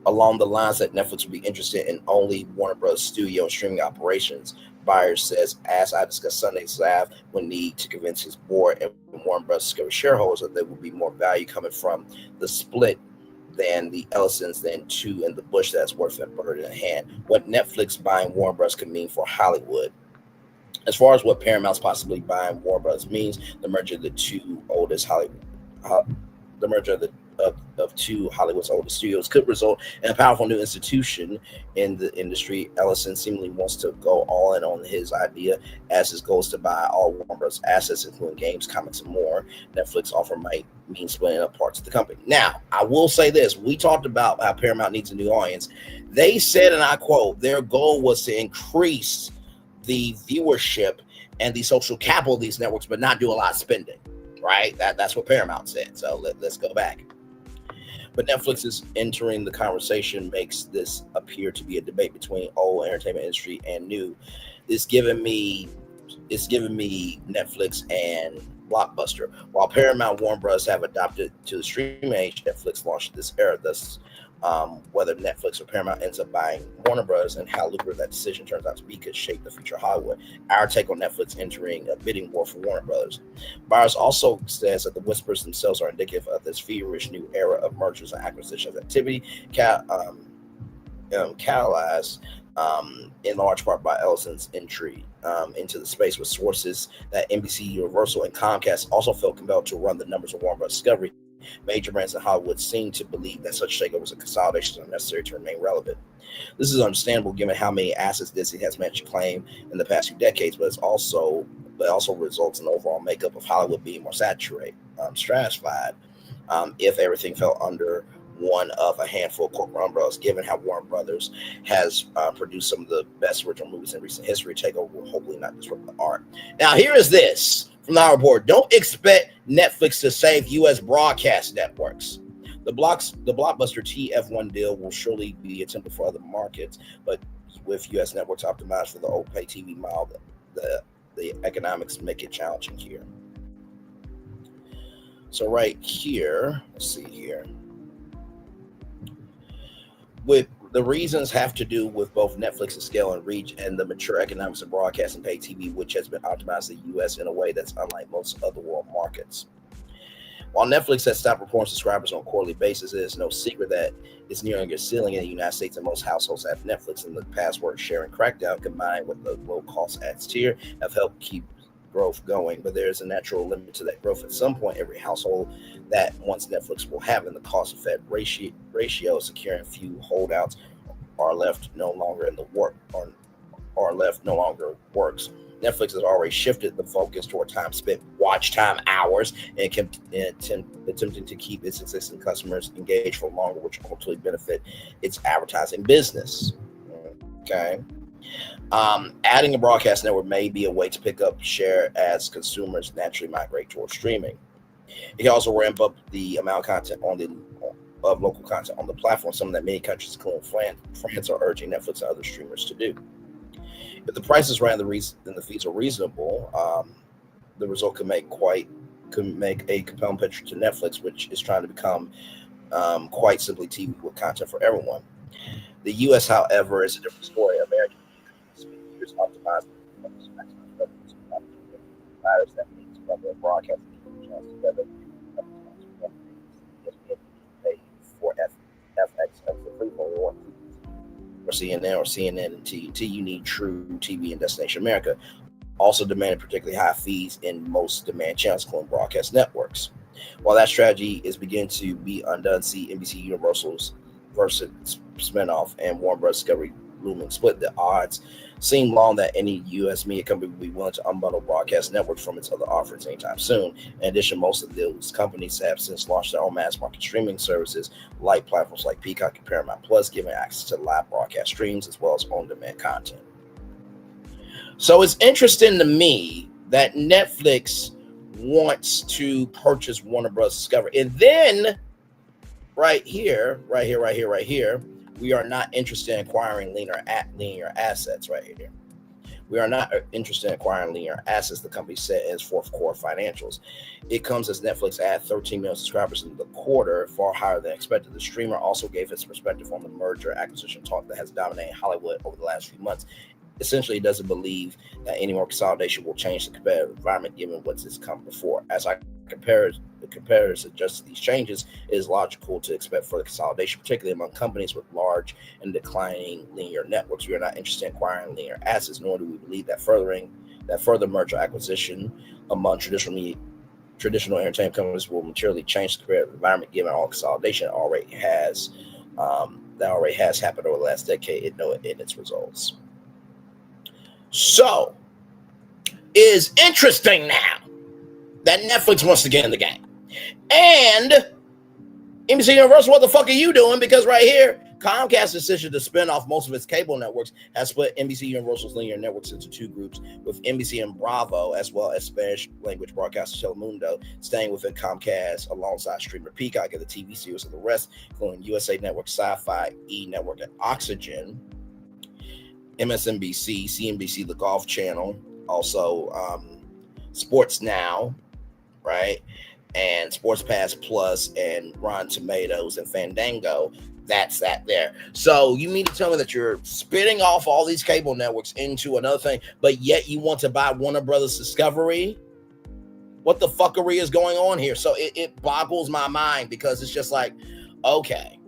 along the lines that Netflix would be interested in only Warner Bros. Studio and streaming operations. Byers says, as I discussed Sunday, Slav would need to convince his board and Warner Bros. Discovery shareholders that there will be more value coming from the split than the Ellisons, than two in the bush that's worth a bird in the hand. What Netflix buying Warner Bros. Could mean for Hollywood. As far as what Paramount's possibly buying Warner Bros. Means, the merger of the two oldest of two Hollywood's oldest studios could result in a powerful new institution in the industry. Ellison seemingly wants to go all in on his idea, as his goal is to buy all Warner Bros. Assets, including games, comics, and more. Netflix offer might mean splitting up parts of the company. Now, I will say this. We talked about how Paramount needs a new audience. They said, and I quote, their goal was to increase the viewership and the social capital of these networks, but not do a lot of spending, right? That's what Paramount said. So let's go back. But Netflix is entering the conversation, makes this appear to be a debate between old entertainment industry and new. It's giving me Netflix and Blockbuster. While Paramount, Warner Bros. Have adopted to the streaming age, Netflix launched this era. Thus, Whether Netflix or Paramount ends up buying Warner Bros. And how lucrative that decision turns out to be could shape the future of Hollywood. Our take on Netflix entering a bidding war for Warner Bros. Buyers also says that the whispers themselves are indicative of this feverish new era of mergers and acquisitions activity, catalyzed in large part by Ellison's entry into the space, with sources that NBC, Universal, and Comcast also felt compelled to run the numbers of Warner Bros. Discovery. Major brands in Hollywood seem to believe that such takeovers and consolidations are necessary to remain relevant. This is understandable given how many assets Disney has managed to claim in the past few decades, but it also results in the overall makeup of Hollywood being more stratified if everything fell under one of a handful of corporate umbrellas. Given how Warner Brothers has produced some of the best original movies in recent history, takeover will hopefully not disrupt the art. Now, here is this from the report. Don't expect Netflix to save U.S. broadcast networks. The blockbuster TF1 deal will surely be attempted for other markets, but with U.S. networks optimized for the old pay TV model, the economics make it challenging here. So right here, let's see here. With the reasons have to do with both Netflix's scale and reach and the mature economics of broadcast and pay TV, which has been optimized in the U.S. in a way that's unlike most other world markets. While Netflix has stopped reporting subscribers on a quarterly basis, it is no secret that it's nearing a ceiling in the United States, and most households have Netflix. And the password sharing crackdown combined with the low-cost ads tier have helped keep growth going, but there's a natural limit to that growth. At some point, every household that wants Netflix will have, and the cost-effect ratio securing few holdouts are left no longer in the work are left no longer works. Netflix has already shifted the focus toward time spent, watch time hours, and attempting to keep its existing customers engaged for longer, which will ultimately benefit its advertising business. Okay. Adding a broadcast network may be a way to pick up share as consumers naturally migrate towards streaming. It can also ramp up the amount of content of local content on the platform, something that many countries, including France, are urging Netflix and other streamers to do. If the prices right and the fees are reasonable, the result could make a compelling picture to Netflix, which is trying to become quite simply TV with content for everyone. The U.S., however, is a different story. American speakers optimize matters that means whether broadcasting channels together for FX for free or CNN or CNN and TNT, you need true TV and Destination America. Also demanded particularly high fees in most demand channels, including broadcast networks. While that strategy is beginning to be undone, see NBC Universal's Versant spinoff and Warner Bros. Discovery looming split, the odds seem long that any U.S. media company will be willing to unbundle broadcast networks from its other offerings anytime soon. In addition, most of those companies have since launched their own mass market streaming services, like platforms like Peacock and Paramount Plus, giving access to live broadcast streams as well as on-demand content. So it's interesting to me that Netflix wants to purchase Warner Bros. Discovery, and then right here, we are not interested in acquiring linear assets right here. We are not interested in acquiring linear assets, the company said in its fourth quarter financials. It comes as Netflix added 13 million subscribers in the quarter, far higher than expected. The streamer also gave its perspective on the merger acquisition talk that has dominated Hollywood over the last few months. Essentially, it doesn't believe that any more consolidation will change the competitive environment given what's come before. As the competitors adjust to these changes, it is logical to expect further consolidation, particularly among companies with large and declining linear networks. We are not interested in acquiring linear assets, nor do we believe that further merger acquisition among traditional entertainment companies will materially change the competitive environment given all consolidation that already has happened over the last decade in its results. So, it is interesting now that Netflix wants to get in the game. And NBC Universal, what the fuck are you doing? Because right here, Comcast's decision to spin off most of its cable networks has split NBC Universal's linear networks into two groups, with NBC and Bravo, as well as Spanish language broadcaster Telemundo, staying within Comcast alongside streamer Peacock and the TV series of the rest, including USA Network, Sci-Fi, E! Network, and Oxygen, MSNBC, CNBC, the Golf Channel, also Sports Now, right? And Sports Pass Plus and Rotten Tomatoes and Fandango That's that there. So you mean to tell me that you're spitting off all these cable networks into another thing, but yet you want to buy Warner Brothers Discovery? What the fuckery is going on here? So it boggles my mind, because it's just like, okay,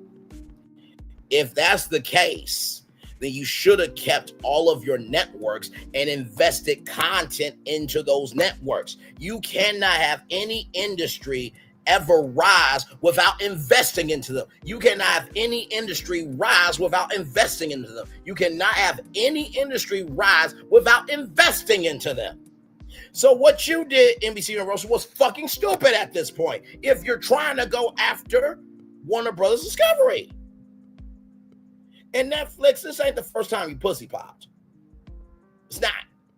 if that's the case, then you should have kept all of your networks and invested content into those networks. You cannot have any industry ever rise without investing into them. You cannot have any industry rise without investing into them. You cannot have any industry rise without investing into them. So what you did, NBC Universal, was fucking stupid at this point. If you're trying to go after Warner Brothers Discovery. And Netflix, this ain't the first time you pussy popped. It's not.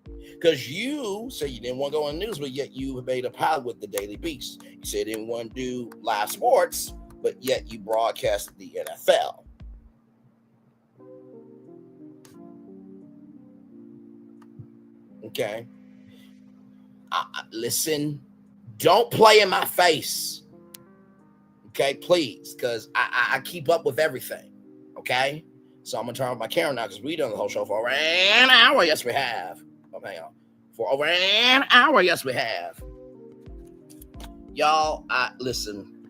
Because you said you didn't want to go on the news, but yet you made a pilot with the Daily Beast. You said you didn't want to do live sports, but yet you broadcasted the NFL. Okay. Listen, don't play in my face. Okay, please, because I keep up with everything. Okay? So I'm going to turn off my camera now, because we've done the whole show for over an hour. Yes, we have. Hang on. For over an hour, yes, we have. Y'all, listen,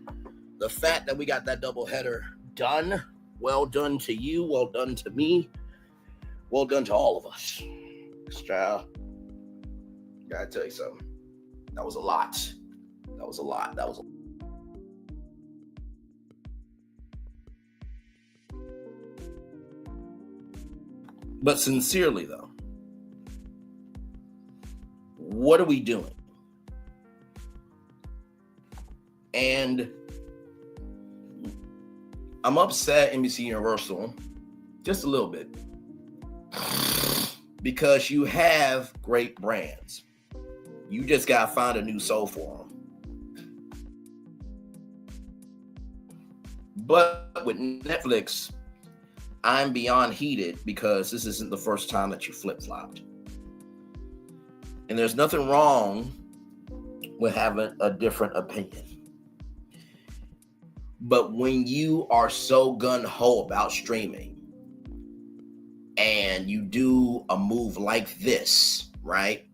the fact that we got that doubleheader done, well done to you, well done to me, well done to all of us. Child, gotta tell you something. That was a lot. That was a lot. That was a lot. But sincerely, though, what are we doing? And I'm upset, NBC Universal, just a little bit, because you have great brands. You just got to find a new soul for them. But with Netflix, I'm beyond heated, because this isn't the first time that you flip-flopped. And there's nothing wrong with having a different opinion. But when you are so gung-ho about streaming and you do a move like this, right?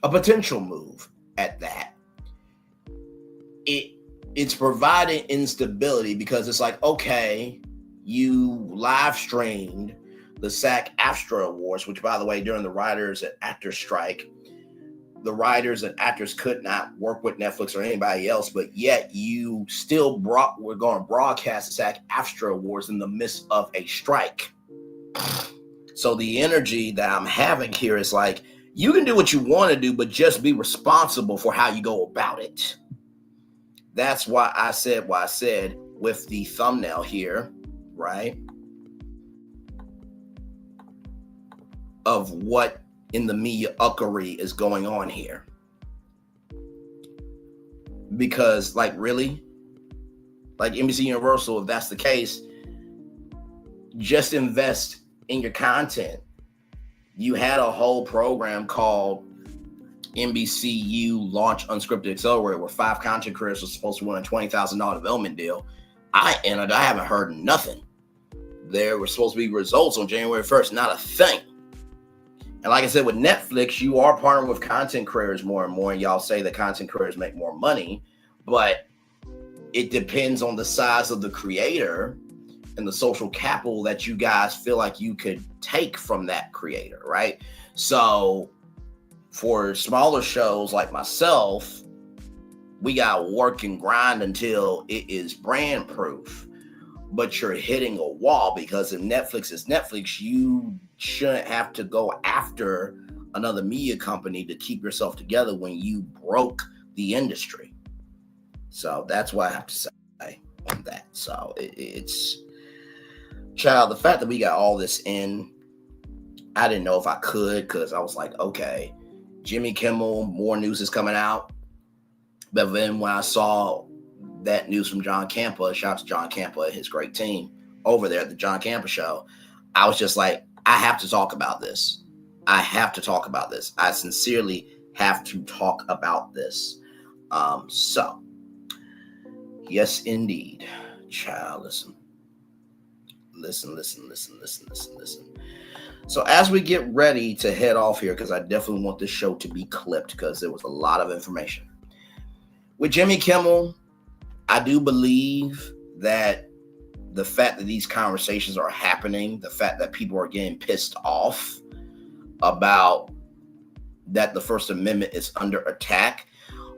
A potential move at that, it's providing instability, because it's like, okay, you live streamed the SAG-AFTRA Awards, which, by the way, during the writers and actors strike, the writers and actors could not work with Netflix or anybody else, but yet you still we're going to broadcast the SAG-AFTRA Awards in the midst of a strike. So the energy that I'm having here is like, you can do what you want to do, but just be responsible for how you go about it. That's why I said what I said with the thumbnail here, right? Of what in the media uckery is going on here. Because, like, really? Like, NBC Universal, if that's the case, just invest in your content. You had a whole program called NBCU Launch Unscripted Accelerator, where 5 content creators were supposed to win a $20,000 development deal. I haven't heard nothing. There were supposed to be results on January 1st, not a thing. And like I said, with Netflix, you are partnering with content creators more and more, and y'all say that content creators make more money, but it depends on the size of the creator and the social capital that you guys feel like you could take from that creator, right? So for smaller shows like myself, we got to work and grind until it is brand proof. But you're hitting a wall, because if Netflix is Netflix, you shouldn't have to go after another media company to keep yourself together when you broke the industry. So that's what I have to say on that. So it's, child, the fact that we got all this in, I didn't know if I could, because I was like, okay, Jimmy Kimmel, more news is coming out. But then when I saw that news from John Campa, shout out to John Campa and his great team over there at the John Campa show, I was just like, I have to talk about this. I have to talk about this. I sincerely have to talk about this. So, yes, indeed. Child, listen. Listen. So as we get ready to head off here, because I definitely want this show to be clipped because there was a lot of information. With Jimmy Kimmel, I do believe that the fact that these conversations are happening, the fact that people are getting pissed off about that the First Amendment is under attack,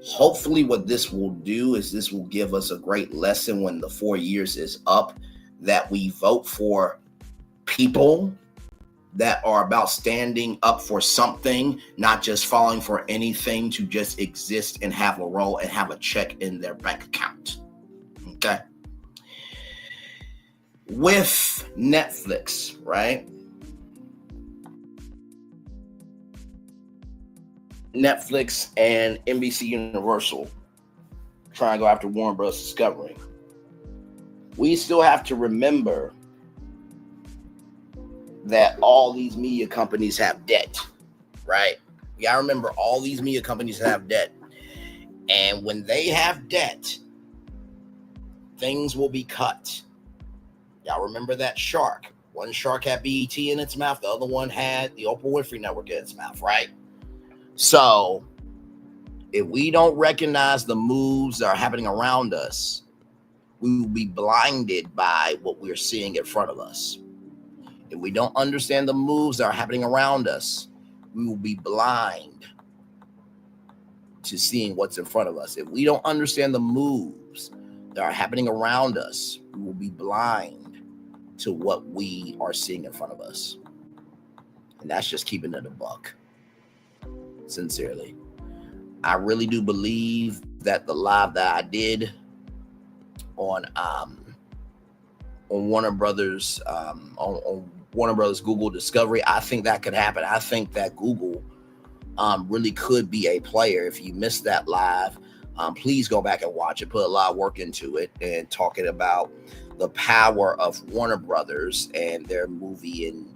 hopefully what this will do is this will give us a great lesson when the 4 years is up, that we vote for people that are about standing up for something, not just falling for anything to just exist and have a role and have a check in their bank account. Okay. With Netflix, right? Netflix and NBC Universal trying to go after Warner Bros. Discovery. We still have to remember that all these media companies have debt, right? You gotta remember all these media companies have debt. And when they have debt, things will be cut. Y'all remember that shark? One shark had BET in its mouth, the other one had the Oprah Winfrey Network in its mouth, right? So if we don't recognize the moves that are happening around us, we will be blinded by what we're seeing in front of us. If we don't understand the moves that are happening around us, we will be blind to seeing what's in front of us. If we don't understand the moves that are happening around us, we will be blind to what we are seeing in front of us. And that's just keeping it a buck. Sincerely. I really do believe that the live that I did on Warner Brothers on Warner Brothers Google Discovery, I think that could happen. I think that Google really could be a player. If you missed that live, please go back and watch it. Put a lot of work into it and talking about the power of Warner Brothers and their movie and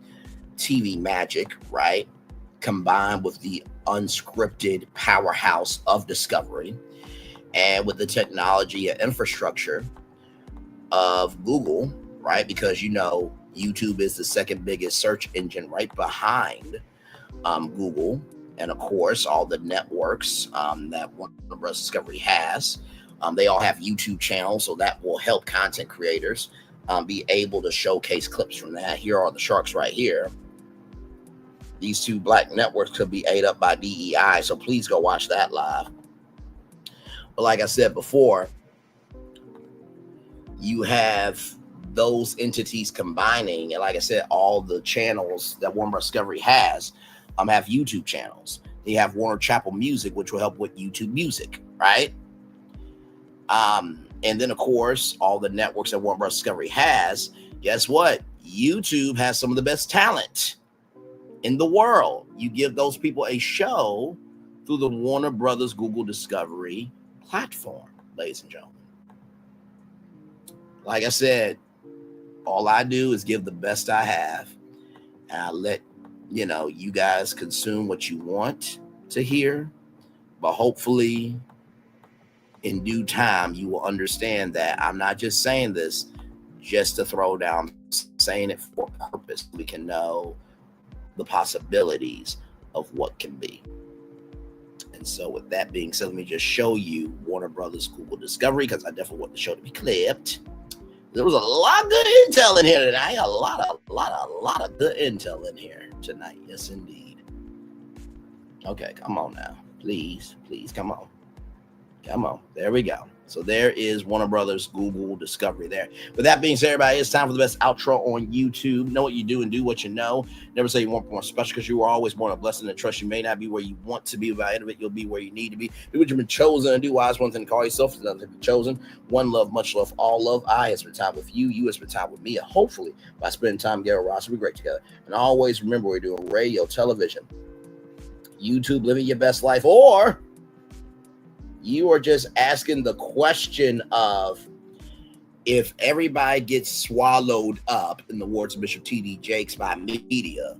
TV magic, right? Combined with the unscripted powerhouse of Discovery and with the technology and infrastructure of Google, right? Because you know YouTube is the second biggest search engine right behind Google. And of course, all the networks that Warner Bros. Discovery has, they all have YouTube channels, so that will help content creators be able to showcase clips from that. Here are the sharks right here. These two black networks could be ate up by DEI, so please go watch that live. But like I said before, you have those entities combining, and like I said, all the channels that Warner Bros. Discovery has have YouTube channels. They have Warner Chapel Music, which will help with YouTube Music, right? And then of course, all the networks that Warner Bros. Discovery has, guess what? YouTube has some of the best talent in the world. You give those people a show through the Warner Brothers Google Discovery platform, ladies and gentlemen. Like I said, all I do is give the best I have, and I let you guys consume what you want to hear, but hopefully in due time you will understand that I'm not just saying this just to throw down, I'm saying it for a purpose. We can know the possibilities of what can be. And so with that being said, let me just show you Warner Brothers Google Discovery, because I definitely want the show to be clipped. There was a lot of good intel in here tonight. A lot of good intel in here tonight. Yes, indeed. Okay, come on now. Please, come on. Come on. There we go. So there is Warner Brothers Google Discovery there. With that being said, everybody, it's time for the best outro on YouTube. Know what you do and do what you know. Never say you want more special, because you are always born a blessing and trust. You may not be where you want to be, but by the end of it, you'll be where you need to be. Do what you've been chosen and do wise. One thing to call yourself, another thing to be chosen. One love, much love, all love. I have spent time with you. You have spent time with me. And hopefully, by spending time together, Ross, we'll be great together. And always remember, we're doing radio, television, YouTube, living your best life, or you are just asking the question of, if everybody gets swallowed up, in the words of Bishop T.D. Jakes, by media,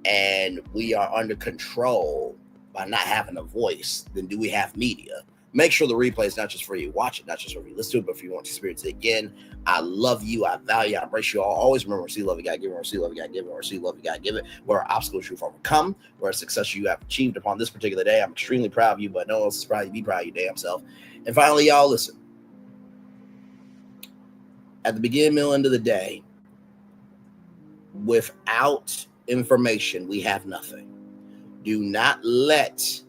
and we are under control by not having a voice, then do we have media? Make sure the replay is not just for you. Watch it, not just for you. Listen to it, but if you want to experience it again. I love you. I value you. I embrace you all. Always remember, receive love you got given, receive love you got given, receive love you got given. Where obstacles you've overcome, where success you have achieved upon this particular day. I'm extremely proud of you, but no one else is proud of you. Be proud of your damn self. And finally, y'all, listen. At the beginning, middle, end of the day, without information, we have nothing. Do not let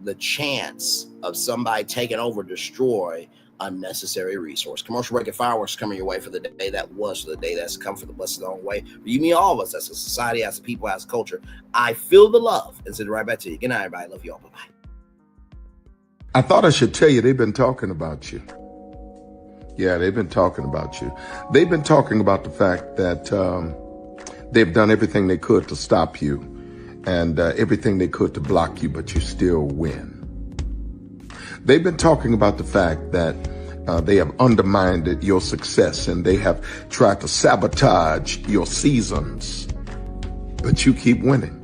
the chance of somebody taking over destroy unnecessary resource. Commercial break and fireworks coming your way for the day that was, for the day that's come, for the blessed long way. For you, me, all of us, as a society, as a people, as a culture. I feel the love and send it right back to you. Good night, everybody. Love you all. Bye-bye. I thought I should tell you, they've been talking about you. Yeah, they've been talking about you. They've been talking about the fact that they've done everything they could to stop you and everything they could to block you, but you still win. They've been talking about the fact that they have undermined your success and they have tried to sabotage your seasons, but you keep winning.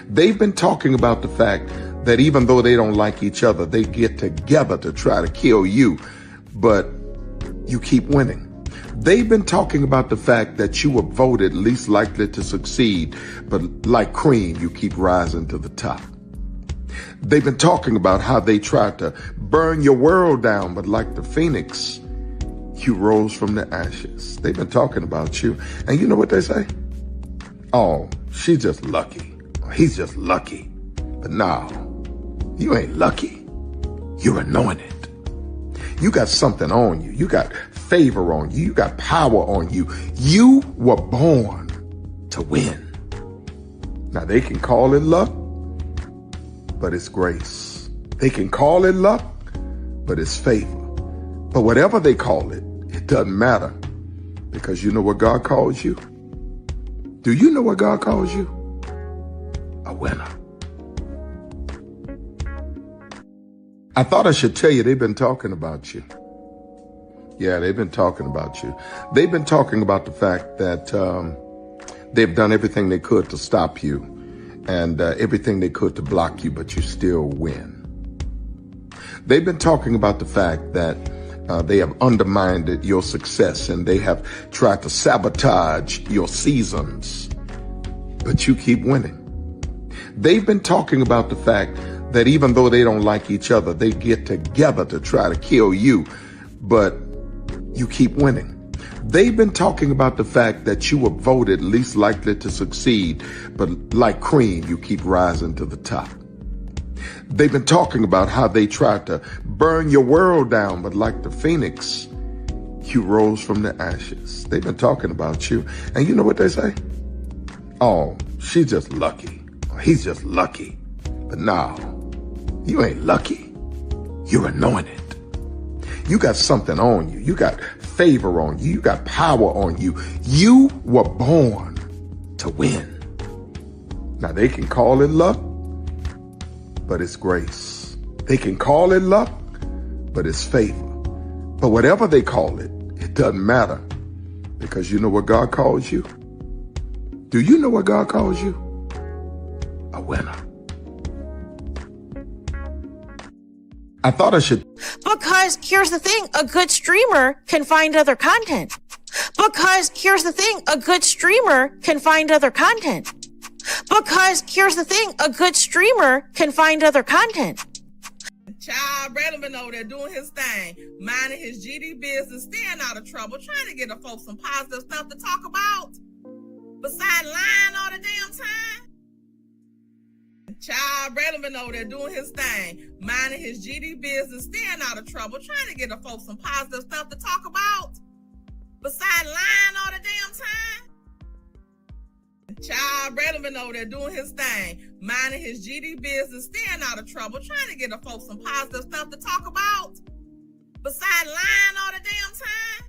They've been talking about the fact that even though they don't like each other, they get together to try to kill you, but you keep winning. They've been talking about the fact that you were voted least likely to succeed, but like cream, you keep rising to the top. They've been talking about how they tried to burn your world down, but like the phoenix, you rose from the ashes. They've been talking about you. And you know what they say? Oh, she's just lucky. He's just lucky. But no, you ain't lucky. You're anointed. You got something on you. You got favor on you. You got power on you. You were born to win. Now they can call it luck, but it's grace. They can call it luck, but it's favor. But whatever they call it, it doesn't matter, because you know what God calls you? Do you know what God calls you? A winner. I thought I should tell you, they've been talking about you. Yeah, they've been talking about you. They've been talking about the fact that they've done everything they could to stop you and everything they could to block you, but you still win. They've been talking about the fact that they have undermined your success and they have tried to sabotage your seasons, but you keep winning. They've been talking about the fact that even though they don't like each other, they get together to try to kill you, but you keep winning. They've been talking about the fact that you were voted least likely to succeed, but like cream, you keep rising to the top. They've been talking about how they tried to burn your world down, but like the phoenix, you rose from the ashes. They've been talking about you. And you know what they say? Oh, she's just lucky. He's just lucky. But no, you ain't lucky. You're anointed. You got something on you. You got favor on you. You got power on you. You were born to win. Now they can call it luck, but it's grace. They can call it luck, but it's favor. But whatever they call it, it doesn't matter, because you know what God calls you? Do you know what God calls you? A winner. I thought I should. Because here's the thing, a good streamer can find other content. Because here's the thing, a good streamer can find other content. Because here's the thing, a good streamer can find other content. Child, Braylon been over there doing his thing, minding his GD business, staying out of trouble, trying to get the folks some positive stuff to talk about. Besides lying all the damn time. Child, Braylon been over there doing his thing, minding his GD business, staying out of trouble, trying to get the folks some positive stuff to talk about. Besides lying all the damn time. Child, Braylon been over there doing his thing, minding his GD business, staying out of trouble, trying to get the folks some positive stuff to talk about. Besides lying all the damn time.